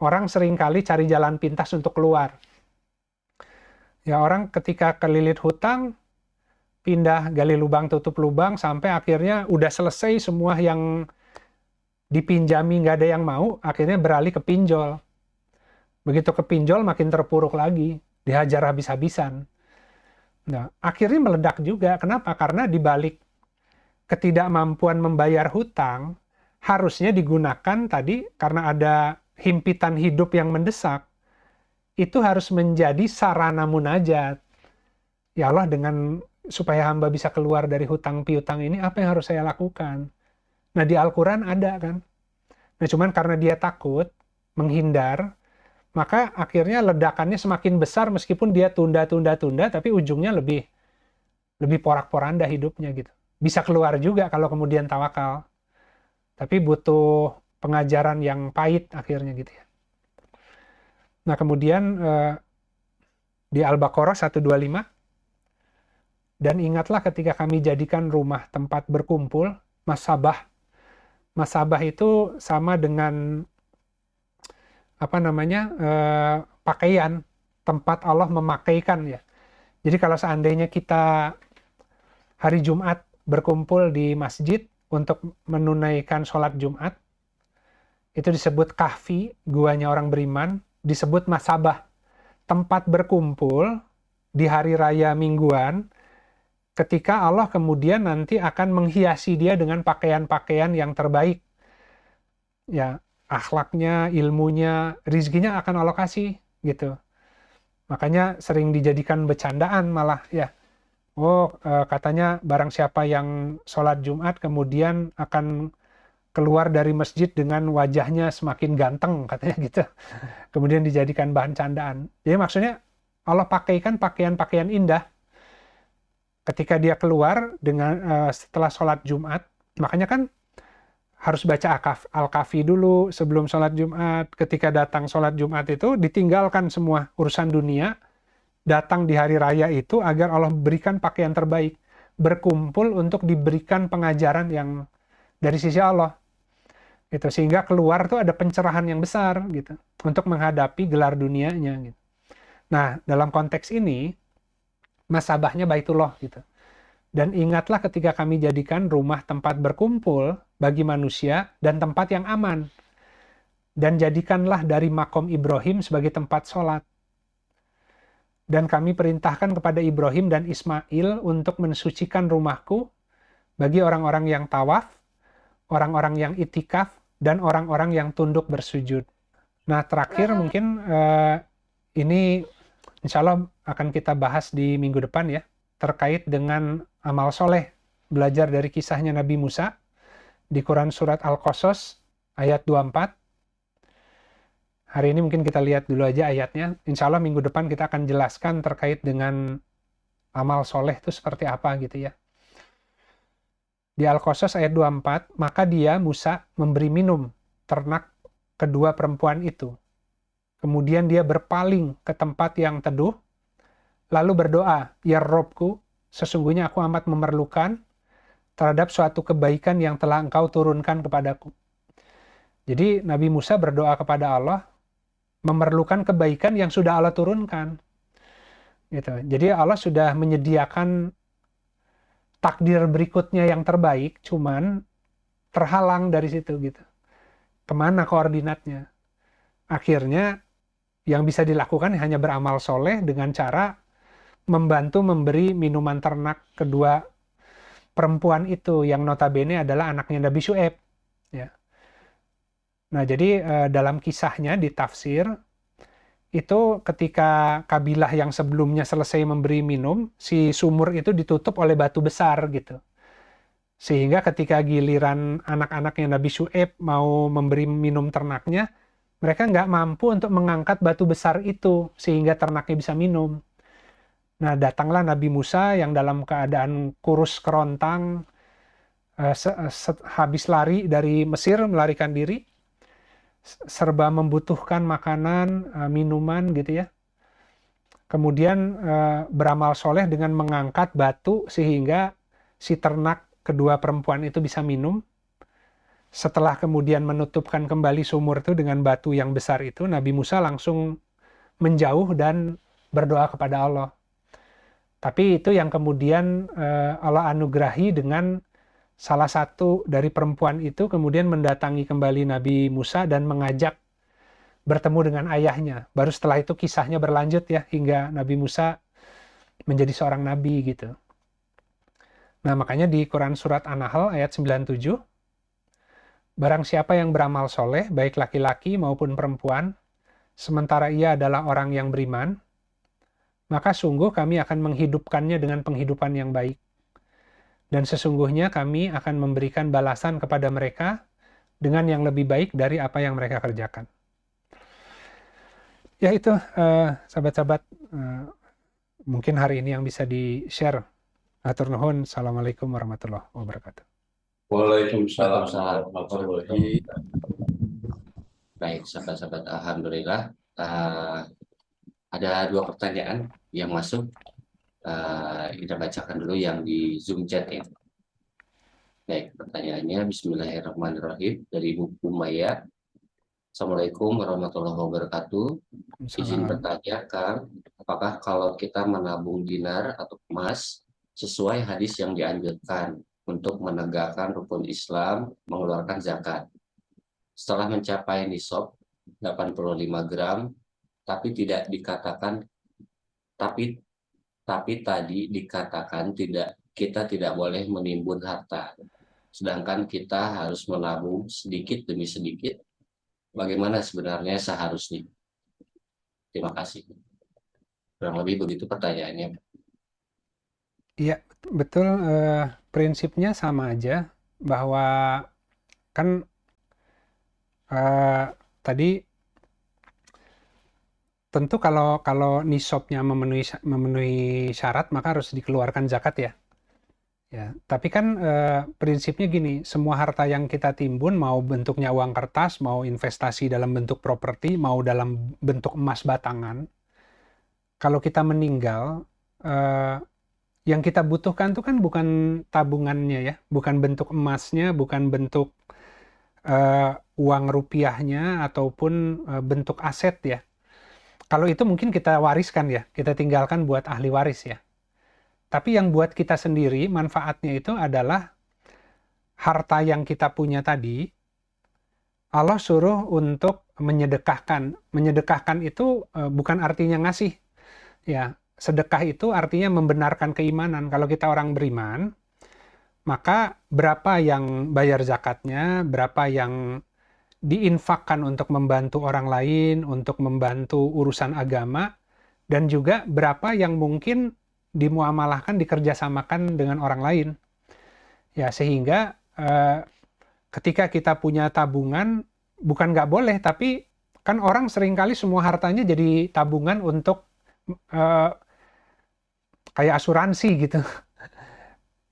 orang seringkali cari jalan pintas untuk keluar. Ya orang ketika kelilit hutang, pindah, gali lubang, tutup lubang, sampai akhirnya udah selesai semua yang dipinjami nggak ada yang mau, akhirnya beralih ke pinjol. Begitu ke pinjol makin terpuruk lagi, dihajar habis-habisan. Nah, akhirnya meledak juga. Kenapa? Karena dibalik ketidakmampuan membayar hutang, harusnya digunakan tadi karena ada himpitan hidup yang mendesak, itu harus menjadi sarana munajat. Ya Allah, supaya hamba bisa keluar dari hutang piutang ini, apa yang harus saya lakukan? Nah, di Al-Quran ada kan. Nah, cuman karena dia takut, menghindar, maka akhirnya ledakannya semakin besar meskipun dia tunda, tapi ujungnya lebih porak-poranda hidupnya gitu. Bisa keluar juga kalau kemudian tawakal. Tapi butuh pengajaran yang pahit akhirnya gitu ya. Nah, kemudian di Al-Baqarah 125, dan ingatlah ketika kami jadikan rumah tempat berkumpul, masabah. Masabah itu sama dengan pakaian, tempat Allah memakaikan ya. Jadi kalau seandainya kita hari Jumat berkumpul di masjid untuk menunaikan sholat Jumat, itu disebut kahfi, guanya orang beriman, disebut masabah, tempat berkumpul di hari raya mingguan, ketika Allah kemudian nanti akan menghiasi dia dengan pakaian-pakaian yang terbaik. Ya, akhlaknya, ilmunya, rizkinya akan Allah kasih gitu. Makanya sering dijadikan bercandaan malah ya. Katanya barang siapa yang sholat Jumat kemudian akan keluar dari masjid dengan wajahnya semakin ganteng, katanya gitu. Kemudian dijadikan bahan candaan. Jadi maksudnya Allah pakaikan pakaian-pakaian indah ketika dia keluar dengan setelah sholat Jumat. Makanya kan harus baca Al-Kahfi dulu sebelum sholat Jumat. Ketika datang sholat Jumat itu ditinggalkan semua urusan dunia, datang di hari raya itu agar Allah berikan pakaian terbaik, berkumpul untuk diberikan pengajaran yang dari sisi Allah gitu, sehingga keluar tuh ada pencerahan yang besar gitu untuk menghadapi gelar dunianya gitu. Nah, dalam konteks ini masabahnya Baitullah gitu. Dan ingatlah ketika kami jadikan rumah tempat berkumpul bagi manusia dan tempat yang aman. Dan jadikanlah dari makom Ibrahim sebagai tempat sholat. Dan kami perintahkan kepada Ibrahim dan Ismail untuk mensucikan rumahku bagi orang-orang yang tawaf, orang-orang yang itikaf, dan orang-orang yang tunduk bersujud. Nah, terakhir mungkin ini insya Allah akan kita bahas di minggu depan ya, terkait dengan amal soleh, belajar dari kisahnya Nabi Musa di Quran Surat Al-Qasas ayat 24. Hari ini mungkin kita lihat dulu aja ayatnya. Insya Allah minggu depan kita akan jelaskan terkait dengan amal soleh itu seperti apa gitu ya. Di Al-Qasas ayat 24, maka dia, Musa, memberi minum ternak kedua perempuan itu. Kemudian dia berpaling ke tempat yang teduh, lalu berdoa, ya Robku, sesungguhnya aku amat memerlukan terhadap suatu kebaikan yang telah engkau turunkan kepadaku. Jadi Nabi Musa berdoa kepada Allah, memerlukan kebaikan yang sudah Allah turunkan. Gitu. Jadi Allah sudah menyediakan takdir berikutnya yang terbaik, cuman terhalang dari situ gitu. Kemana koordinatnya? Akhirnya yang bisa dilakukan hanya beramal soleh dengan cara membantu memberi minuman ternak kedua perempuan itu, yang notabene adalah anaknya Nabi Syuaib. Ya. Nah, jadi dalam kisahnya di tafsir, itu ketika kabilah yang sebelumnya selesai memberi minum, si sumur itu ditutup oleh batu besar gitu. Sehingga ketika giliran anak-anaknya Nabi Syuaib mau memberi minum ternaknya, mereka nggak mampu untuk mengangkat batu besar itu, sehingga ternaknya bisa minum. Nah, datanglah Nabi Musa yang dalam keadaan kurus kerontang, habis lari dari Mesir, melarikan diri, serba membutuhkan makanan, minuman gitu ya. Kemudian beramal soleh dengan mengangkat batu sehingga si ternak kedua perempuan itu bisa minum. Setelah kemudian menutupkan kembali sumur itu dengan batu yang besar itu, Nabi Musa langsung menjauh dan berdoa kepada Allah. Tapi itu yang kemudian Allah anugerahi dengan salah satu dari perempuan itu kemudian mendatangi kembali Nabi Musa dan mengajak bertemu dengan ayahnya. Baru setelah itu kisahnya berlanjut ya hingga Nabi Musa menjadi seorang nabi gitu. Nah, makanya di Quran surat An-Nahl ayat 97, barang siapa yang beramal soleh, baik laki-laki maupun perempuan, sementara ia adalah orang yang beriman, maka sungguh kami akan menghidupkannya dengan penghidupan yang baik. Dan sesungguhnya kami akan memberikan balasan kepada mereka dengan yang lebih baik dari apa yang mereka kerjakan. Ya itu, sahabat-sahabat, mungkin hari ini yang bisa di-share. Atur nuhun. Assalamualaikum warahmatullahi wabarakatuh. Waalaikumsalam warahmatullahi wabarakatuh. Baik, sahabat-sahabat, alhamdulillah. Ada 2 pertanyaan yang masuk. Kita bacakan dulu yang di Zoom chat ya. Baik, pertanyaannya Bismillahirrahmanirrahim dari Bu Maya. Assalamualaikum warahmatullahi wabarakatuh. Izin bertanya, Kang, apakah kalau kita menabung dinar atau emas sesuai hadis yang dianjurkan untuk menegakkan rukun Islam mengeluarkan zakat? Setelah mencapai nisab 85 gram, tapi tadi dikatakan kita tidak boleh menimbun harta. Sedangkan kita harus menabung sedikit demi sedikit. Bagaimana sebenarnya seharusnya? Terima kasih. Kurang lebih begitu pertanyaannya. Iya, betul. Prinsipnya sama aja, bahwa kan tadi tentu kalau nisabnya memenuhi syarat maka harus dikeluarkan zakat ya. Ya, tapi kan prinsipnya gini, semua harta yang kita timbun, mau bentuknya uang kertas, mau investasi dalam bentuk properti, mau dalam bentuk emas batangan, kalau kita meninggal, yang kita butuhkan itu kan bukan tabungannya ya, bukan bentuk emasnya, bukan bentuk uang rupiahnya, ataupun bentuk aset ya. Kalau itu mungkin kita wariskan ya, kita tinggalkan buat ahli waris ya. Tapi yang buat kita sendiri, manfaatnya itu adalah harta yang kita punya tadi, Allah suruh untuk menyedekahkan. Menyedekahkan itu bukan artinya ngasih. Ya, sedekah itu artinya membenarkan keimanan. Kalau kita orang beriman, maka berapa yang bayar zakatnya, berapa yang diinfakkan untuk membantu orang lain, untuk membantu urusan agama, dan juga berapa yang mungkin dimuamalahkan, dikerjasamakan dengan orang lain. Ya, sehingga ketika kita punya tabungan, bukan nggak boleh, tapi kan orang seringkali semua hartanya jadi tabungan untuk kayak asuransi gitu.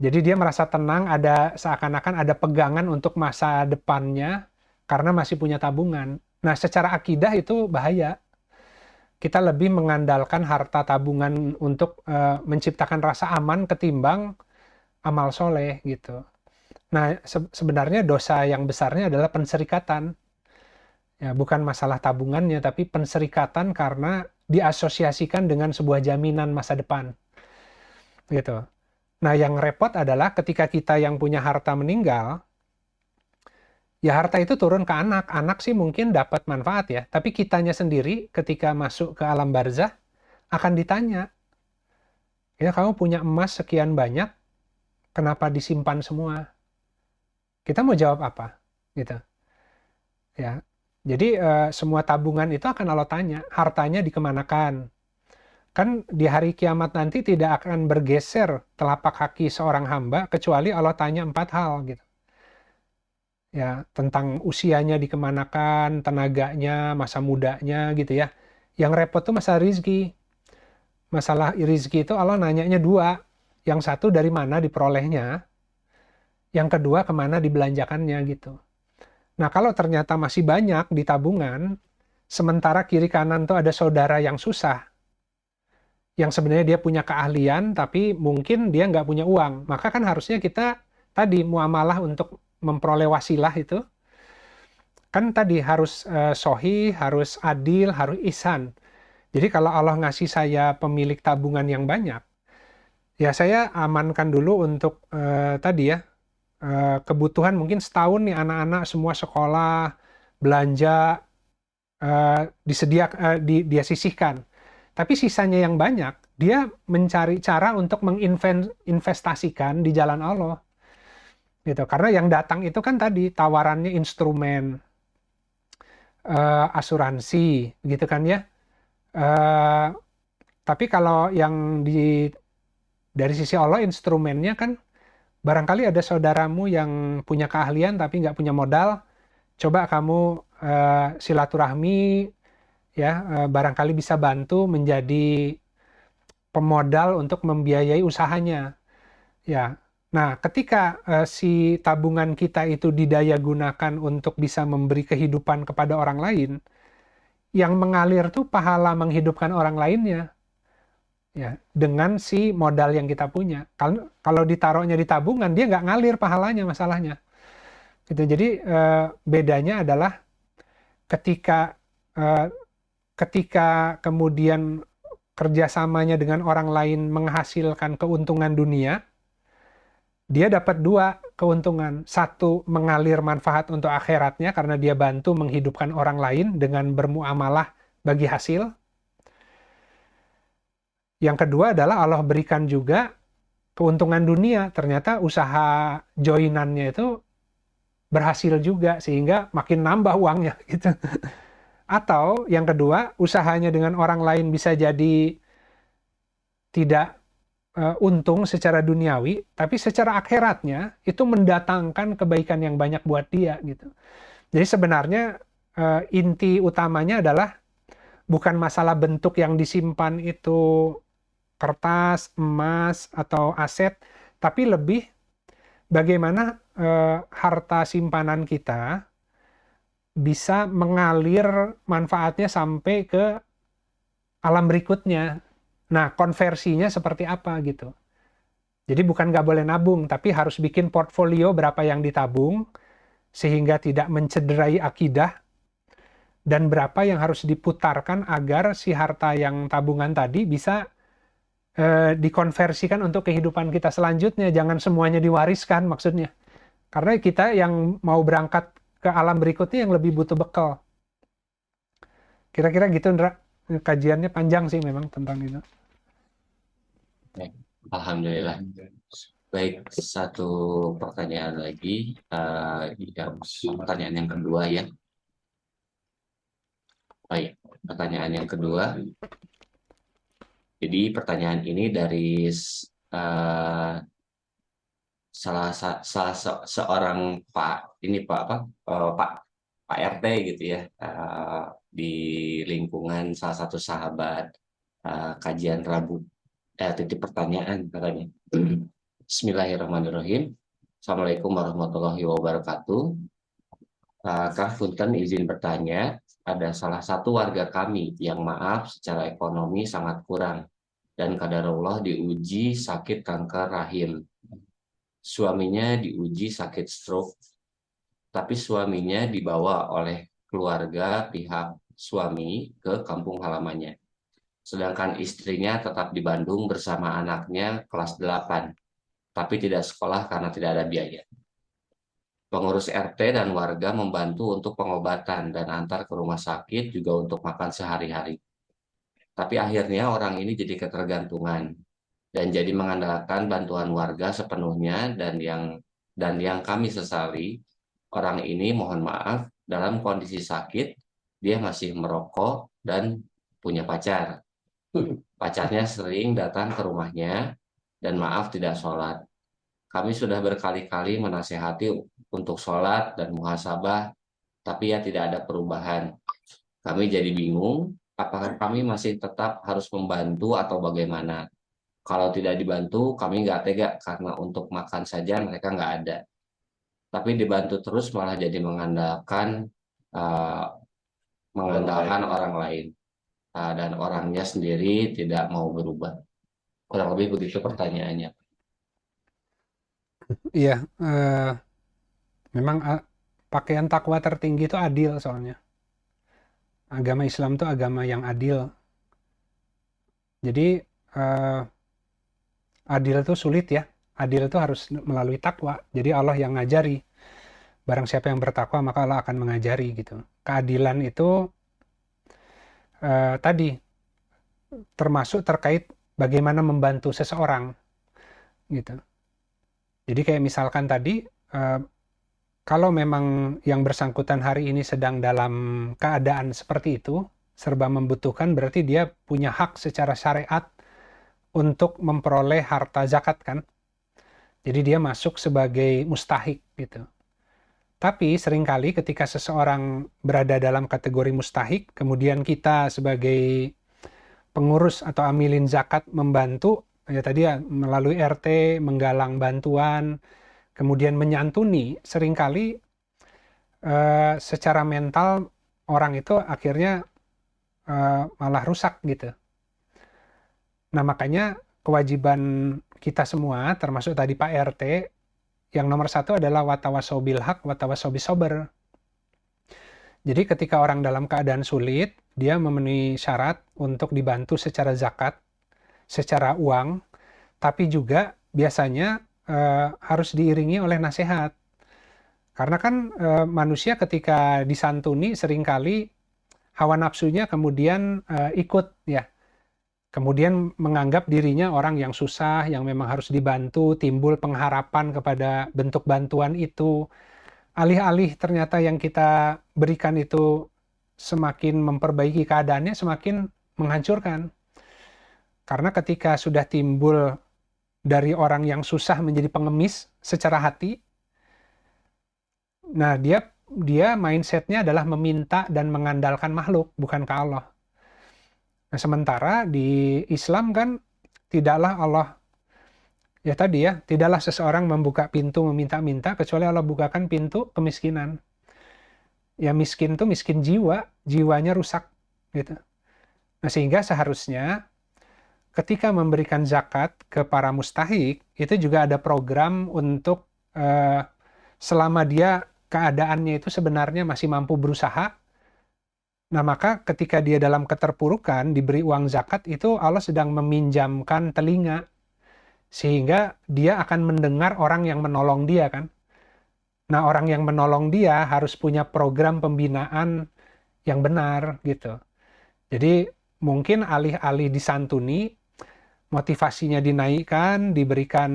Jadi dia merasa tenang, seakan-akan ada pegangan untuk masa depannya karena masih punya tabungan. Nah, secara akidah itu bahaya. Kita lebih mengandalkan harta tabungan untuk menciptakan rasa aman ketimbang amal soleh gitu. Nah, sebenarnya dosa yang besarnya adalah penserikatan. Ya, bukan masalah tabungannya, tapi penserikatan karena diasosiasikan dengan sebuah jaminan masa depan. Gitu. Nah, yang repot adalah ketika kita yang punya harta meninggal, ya harta itu turun ke anak. Anak sih mungkin dapat manfaat ya, tapi kitanya sendiri ketika masuk ke alam barzah akan ditanya, ya kamu punya emas sekian banyak, kenapa disimpan semua? Kita mau jawab apa? Gitu. Ya. Jadi semua tabungan itu akan Allah tanya, hartanya dikemanakan? Kan di hari kiamat nanti tidak akan bergeser telapak kaki seorang hamba kecuali Allah tanya 4 hal gitu. Ya, tentang usianya dikemanakan, tenaganya, masa mudanya gitu ya. Yang repot tuh masalah rizki. Masalah rizki itu Allah nanyanya 2. Yang satu dari mana diperolehnya, yang kedua kemana dibelanjakannya gitu. Nah, kalau ternyata masih banyak di tabungan, sementara kiri kanan tuh ada saudara yang susah, yang sebenarnya dia punya keahlian, tapi mungkin dia nggak punya uang, maka kan harusnya kita tadi muamalah untuk memperoleh wasilah itu, kan tadi harus sohih, harus adil, harus ihsan. Jadi kalau Allah ngasih saya pemilik tabungan yang banyak, Ya saya amankan dulu untuk tadi ya, kebutuhan mungkin setahun nih anak-anak semua sekolah, belanja, dia sisihkan. Tapi sisanya yang banyak, dia mencari cara untuk menginvestasikan di jalan Allah. Gitu. Karena yang datang itu kan tadi tawarannya instrumen, asuransi, gitu kan ya. Eh, tapi kalau yang dari sisi Allah instrumennya kan barangkali ada saudaramu yang punya keahlian tapi nggak punya modal, coba kamu silaturahmi ya, barangkali bisa bantu menjadi pemodal untuk membiayai usahanya. Ya. Nah, ketika si tabungan kita itu didaya gunakan untuk bisa memberi kehidupan kepada orang lain, yang mengalir tuh pahala menghidupkan orang lainnya. Ya, dengan si modal yang kita punya. Kalau ditaruhnya di tabungan, dia nggak ngalir pahalanya masalahnya. Gitu. Jadi bedanya adalah ketika eh, ketika kemudian kerjasamanya dengan orang lain menghasilkan keuntungan dunia, dia dapat dua keuntungan. Satu, mengalir manfaat untuk akhiratnya karena dia bantu menghidupkan orang lain dengan bermuamalah bagi hasil. Yang kedua adalah Allah berikan juga keuntungan dunia. Ternyata usaha joinannya itu berhasil juga sehingga makin nambah uangnya gitu. Atau yang kedua, usahanya dengan orang lain bisa jadi tidak untung secara duniawi, tapi secara akhiratnya itu mendatangkan kebaikan yang banyak buat dia gitu. Jadi sebenarnya inti utamanya adalah bukan masalah bentuk yang disimpan itu kertas, emas, atau aset, tapi lebih bagaimana harta simpanan kita bisa mengalir manfaatnya sampai ke alam berikutnya. Nah, konversinya seperti apa gitu. Jadi bukan nggak boleh nabung, tapi harus bikin portfolio berapa yang ditabung, sehingga tidak mencederai akidah, dan berapa yang harus diputarkan agar si harta yang tabungan tadi bisa dikonversikan untuk kehidupan kita selanjutnya. Jangan semuanya diwariskan maksudnya. Karena kita yang mau berangkat ke alam berikutnya yang lebih butuh bekal. Kira-kira gitu, Ndra. Kajiannya panjang sih memang tentang itu. Baik, Alhamdulillah. Baik, satu pertanyaan lagi. Pertanyaan yang kedua ya. Baik, pertanyaan yang kedua. Jadi pertanyaan ini dari seorang Pak RT gitu ya, di lingkungan salah satu sahabat kajian Rabu. Titip pertanyaan katanya. Bismillahirrahmanirrahim. Assalamualaikum warahmatullahi wabarakatuh. Kak Punten izin bertanya, ada salah satu warga kami yang maaf secara ekonomi sangat kurang dan qadarullah diuji sakit kanker rahim. Suaminya diuji sakit stroke, tapi suaminya dibawa oleh keluarga pihak suami ke kampung halamannya. Sedangkan istrinya tetap di Bandung bersama anaknya kelas 8, tapi tidak sekolah karena tidak ada biaya. Pengurus RT dan warga membantu untuk pengobatan dan antar ke rumah sakit juga untuk makan sehari-hari. Tapi akhirnya orang ini jadi ketergantungan dan jadi mengandalkan bantuan warga sepenuhnya, dan yang kami sesali, orang ini mohon maaf dalam kondisi sakit dia masih merokok dan punya pacar. Pacarnya sering datang ke rumahnya dan maaf tidak sholat. Kami sudah berkali-kali menasehati untuk sholat dan muhasabah, tapi ya tidak ada perubahan. Kami jadi bingung, apakah kami masih tetap harus membantu atau bagaimana? Kalau tidak dibantu, kami nggak tega karena untuk makan saja mereka nggak ada. Tapi dibantu terus malah jadi mengandalkan orang lain, dan orangnya sendiri tidak mau berubah. Kurang lebih begitu pertanyaannya. Iya, memang pakaian takwa tertinggi itu adil soalnya. Agama Islam itu agama yang adil. Jadi adil itu sulit ya. Adil itu harus melalui takwa. Jadi Allah yang ngajari. Barang siapa yang bertakwa maka Allah akan mengajari gitu. Keadilan itu tadi termasuk terkait bagaimana membantu seseorang gitu. Jadi kayak misalkan tadi kalau memang yang bersangkutan hari ini sedang dalam keadaan seperti itu, serba membutuhkan, berarti dia punya hak secara syariat untuk memperoleh harta zakat kan. Jadi dia masuk sebagai mustahik gitu. Tapi seringkali ketika seseorang berada dalam kategori mustahik, kemudian kita sebagai pengurus atau amilin zakat membantu, ya tadi ya melalui RT, menggalang bantuan, kemudian menyantuni, seringkali secara mental orang itu akhirnya malah rusak gitu. Nah makanya kewajiban kita semua, termasuk tadi Pak RT, yang nomor satu adalah watawasau bil haq, watawasau bis sabr. Jadi ketika orang dalam keadaan sulit, dia memenuhi syarat untuk dibantu secara zakat, secara uang, tapi juga biasanya harus diiringi oleh nasihat. Karena kan manusia ketika disantuni seringkali hawa nafsunya kemudian ikut ya. Kemudian menganggap dirinya orang yang susah, yang memang harus dibantu, timbul pengharapan kepada bentuk bantuan itu. Alih-alih ternyata yang kita berikan itu semakin memperbaiki keadaannya, semakin menghancurkan. Karena ketika sudah timbul dari orang yang susah menjadi pengemis secara hati, nah dia mindsetnya adalah meminta dan mengandalkan makhluk, bukan ke Allah. Nah, sementara di Islam kan tidaklah Allah, ya tadi ya, tidaklah seseorang membuka pintu meminta-minta kecuali Allah bukakan pintu kemiskinan. Ya miskin tuh miskin jiwa, jiwanya rusak gitu. Nah, sehingga seharusnya ketika memberikan zakat ke para mustahik, itu juga ada program untuk selama dia keadaannya itu sebenarnya masih mampu berusaha. Nah, maka ketika dia dalam keterpurukan, diberi uang zakat, itu Allah sedang meminjamkan telinga. Sehingga dia akan mendengar orang yang menolong dia kan. Nah, orang yang menolong dia harus punya program pembinaan yang benar gitu. Jadi mungkin alih-alih disantuni, motivasinya dinaikkan, diberikan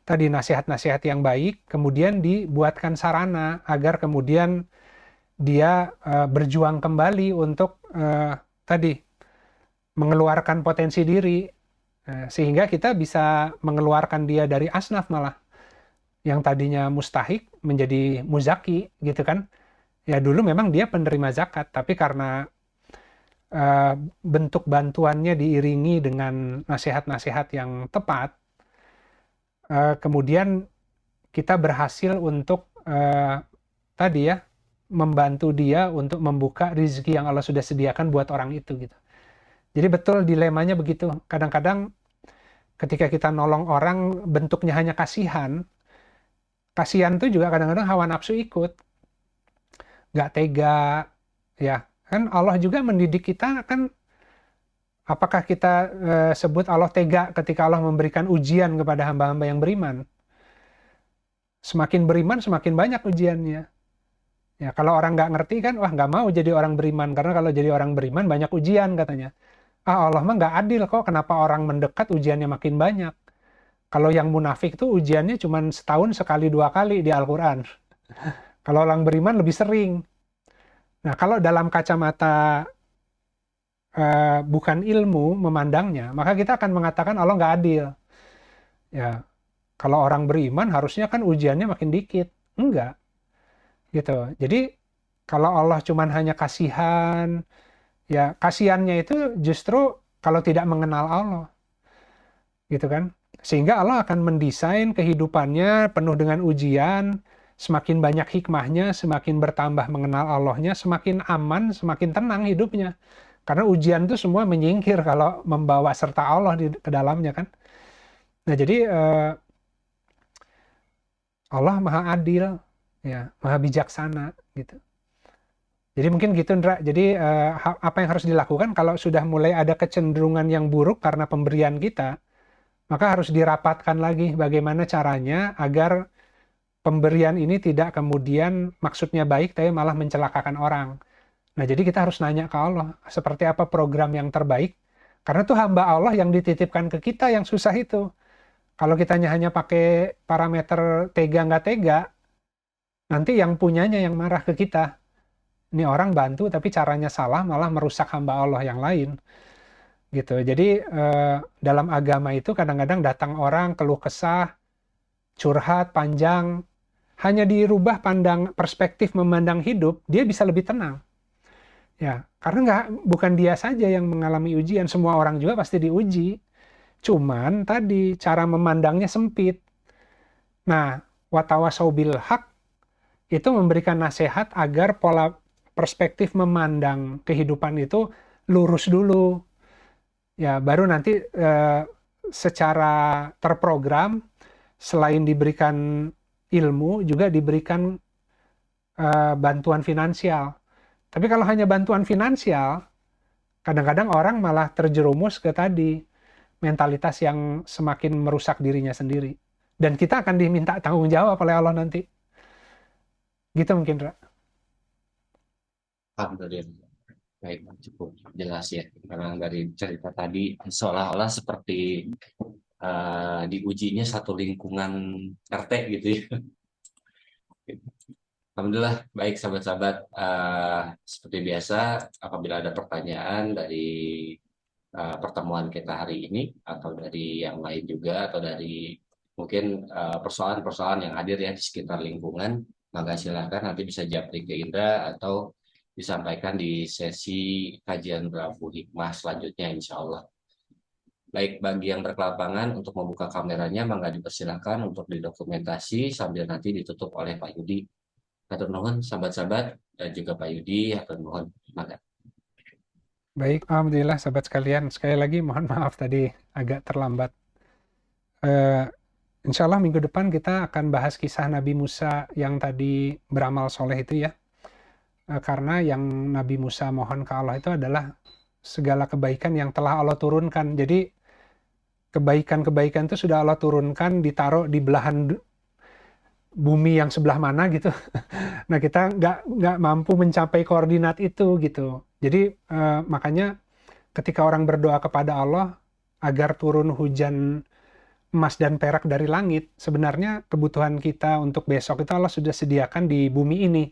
tadi nasihat-nasihat yang baik, kemudian dibuatkan sarana agar kemudian dia berjuang kembali untuk tadi mengeluarkan potensi diri, sehingga kita bisa mengeluarkan dia dari asnaf malah yang tadinya mustahik menjadi muzaki gitu kan. Ya dulu memang dia penerima zakat, tapi karena bentuk bantuannya diiringi dengan nasihat-nasihat yang tepat, kemudian kita berhasil untuk tadi ya membantu dia untuk membuka rezeki yang Allah sudah sediakan buat orang itu gitu. Jadi betul dilemanya begitu. Kadang-kadang ketika kita nolong orang bentuknya hanya kasihan, kasihan itu juga kadang-kadang hawa nafsu ikut. Nggak tega, ya kan Allah juga mendidik kita kan. Apakah kita sebut Allah tega ketika Allah memberikan ujian kepada hamba-hamba yang beriman? Semakin beriman semakin banyak ujiannya. Ya, kalau orang nggak ngerti kan, wah nggak mau jadi orang beriman. Karena kalau jadi orang beriman banyak ujian katanya. Allah mah nggak adil kok, kenapa orang mendekat ujiannya makin banyak. Kalau yang munafik tuh ujiannya cuma setahun sekali 2 kali di Al-Quran. Kalau orang beriman lebih sering. Nah, kalau dalam kacamata bukan ilmu memandangnya, maka kita akan mengatakan Allah nggak adil. Ya, kalau orang beriman harusnya kan ujiannya makin dikit. Enggak. Gitu. Jadi kalau Allah cuman hanya kasihan, ya kasihannya itu justru kalau tidak mengenal Allah. Gitu kan? Sehingga Allah akan mendesain kehidupannya penuh dengan ujian, semakin banyak hikmahnya, semakin bertambah mengenal Allahnya, semakin aman, semakin tenang hidupnya. Karena ujian itu semua menyingkir kalau membawa serta Allah ke dalamnya kan. Nah jadi Allah maha adil, ya maha bijaksana gitu. Jadi mungkin gitu Ndra. Jadi apa yang harus dilakukan kalau sudah mulai ada kecenderungan yang buruk karena pemberian kita, Maka harus dirapatkan lagi bagaimana caranya agar pemberian ini tidak kemudian maksudnya baik tapi malah mencelakakan orang. Nah, jadi kita harus nanya ke Allah, seperti apa program yang terbaik? Karena itu hamba Allah yang dititipkan ke kita yang susah itu. Kalau kitanya hanya pakai parameter tega nggak tega, nanti yang punyanya yang marah ke kita. Ini orang bantu tapi caranya salah malah merusak hamba Allah yang lain. Gitu. Jadi dalam agama itu kadang-kadang datang orang keluh kesah, curhat panjang, hanya dirubah perspektif memandang hidup, dia bisa lebih tenang. Ya, karena bukan dia saja yang mengalami ujian, semua orang juga pasti diuji. Cuman tadi cara memandangnya sempit. Nah, watawasau bil haq itu memberikan nasihat agar pola perspektif memandang kehidupan itu lurus dulu. Ya, baru nanti secara terprogram selain diberikan ilmu juga diberikan bantuan finansial. Tapi kalau hanya bantuan finansial, kadang-kadang orang malah terjerumus ke tadi mentalitas yang semakin merusak dirinya sendiri. Dan kita akan diminta tanggung jawab oleh Allah nanti. Gitu mungkin, Ra. Alhamdulillah. Baik, cukup jelas ya. Karena dari cerita tadi seolah-olah seperti diujinya satu lingkungan RT gitu ya. Alhamdulillah, baik sahabat-sahabat. Seperti biasa, apabila ada pertanyaan dari pertemuan kita hari ini, atau dari yang lain juga, atau dari mungkin persoalan-persoalan yang hadir ya di sekitar lingkungan, maka silakan nanti bisa japri ke Indra atau disampaikan di sesi kajian Rabu Hikmah selanjutnya insya Allah. Baik, bagi yang berkelapangan untuk membuka kameranya, maka dipersilakan untuk didokumentasi sambil nanti ditutup oleh Pak Yudi. Hatur nuhun sahabat-sahabat dan juga Pak Yudi, hatur nuhun. Maka. Baik, alhamdulillah sahabat sekalian. Sekali lagi mohon maaf tadi agak terlambat. Insya Allah minggu depan kita akan bahas kisah Nabi Musa yang tadi beramal soleh itu ya. Karena yang Nabi Musa mohon ke Allah itu adalah segala kebaikan yang telah Allah turunkan. Jadi kebaikan-kebaikan itu sudah Allah turunkan, ditaruh di belahan bumi yang sebelah mana gitu. Nah, kita nggak mampu mencapai koordinat itu gitu. Jadi makanya ketika orang berdoa kepada Allah agar turun hujan emas dan perak dari langit, sebenarnya kebutuhan kita untuk besok itu Allah sudah sediakan di bumi ini.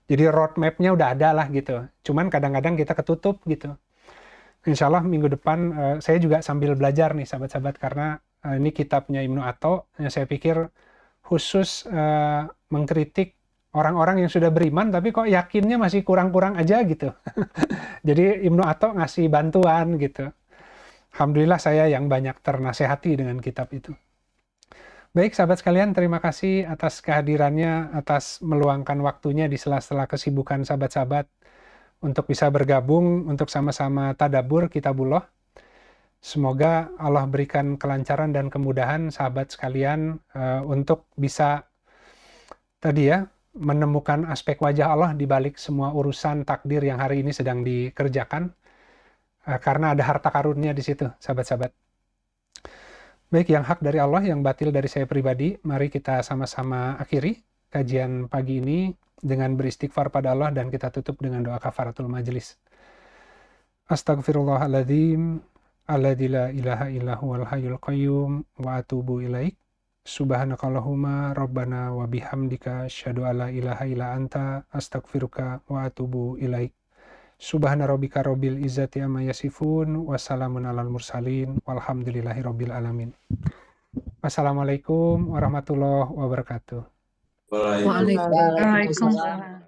Jadi roadmap-nya udah ada lah gitu. Cuman kadang-kadang kita ketutup gitu. Insya Allah minggu depan saya juga sambil belajar nih sahabat-sahabat, karena ini kitabnya Ibnu Atha yang saya pikir khusus mengkritik orang-orang yang sudah beriman tapi kok yakinnya masih kurang-kurang aja gitu. Jadi Ibnu Atha ngasih bantuan gitu. Alhamdulillah saya yang banyak ternasehati dengan kitab itu. Baik sahabat sekalian, terima kasih atas kehadirannya, atas meluangkan waktunya di sela-sela kesibukan sahabat-sahabat untuk bisa bergabung untuk sama-sama tadabbur kitabullah. Semoga Allah berikan kelancaran dan kemudahan sahabat sekalian untuk bisa tadi ya menemukan aspek wajah Allah di balik semua urusan takdir yang hari ini sedang dikerjakan, karena ada harta karunia di situ sahabat-sahabat. Baik, yang hak dari Allah, yang batil dari saya pribadi, mari kita sama-sama akhiri kajian pagi ini dengan beristighfar pada Allah dan kita tutup dengan doa kafaratul majlis. Astaghfirullahaladzim alladzi la ilaha illa huwal hayyul qayyum wa atubu ilaik. Subhanakallahumma rabbana wa bihamdika asyhadu alla ilaha illa anta astaghfiruka wa atubu ilaik. Subhana rabbika rabbil izzati amma yasifun wa salamun alal mursalin walhamdulillahi rabbil alamin. Wassalamualaikum warahmatullahi wabarakatuh. Waalaikumsalam.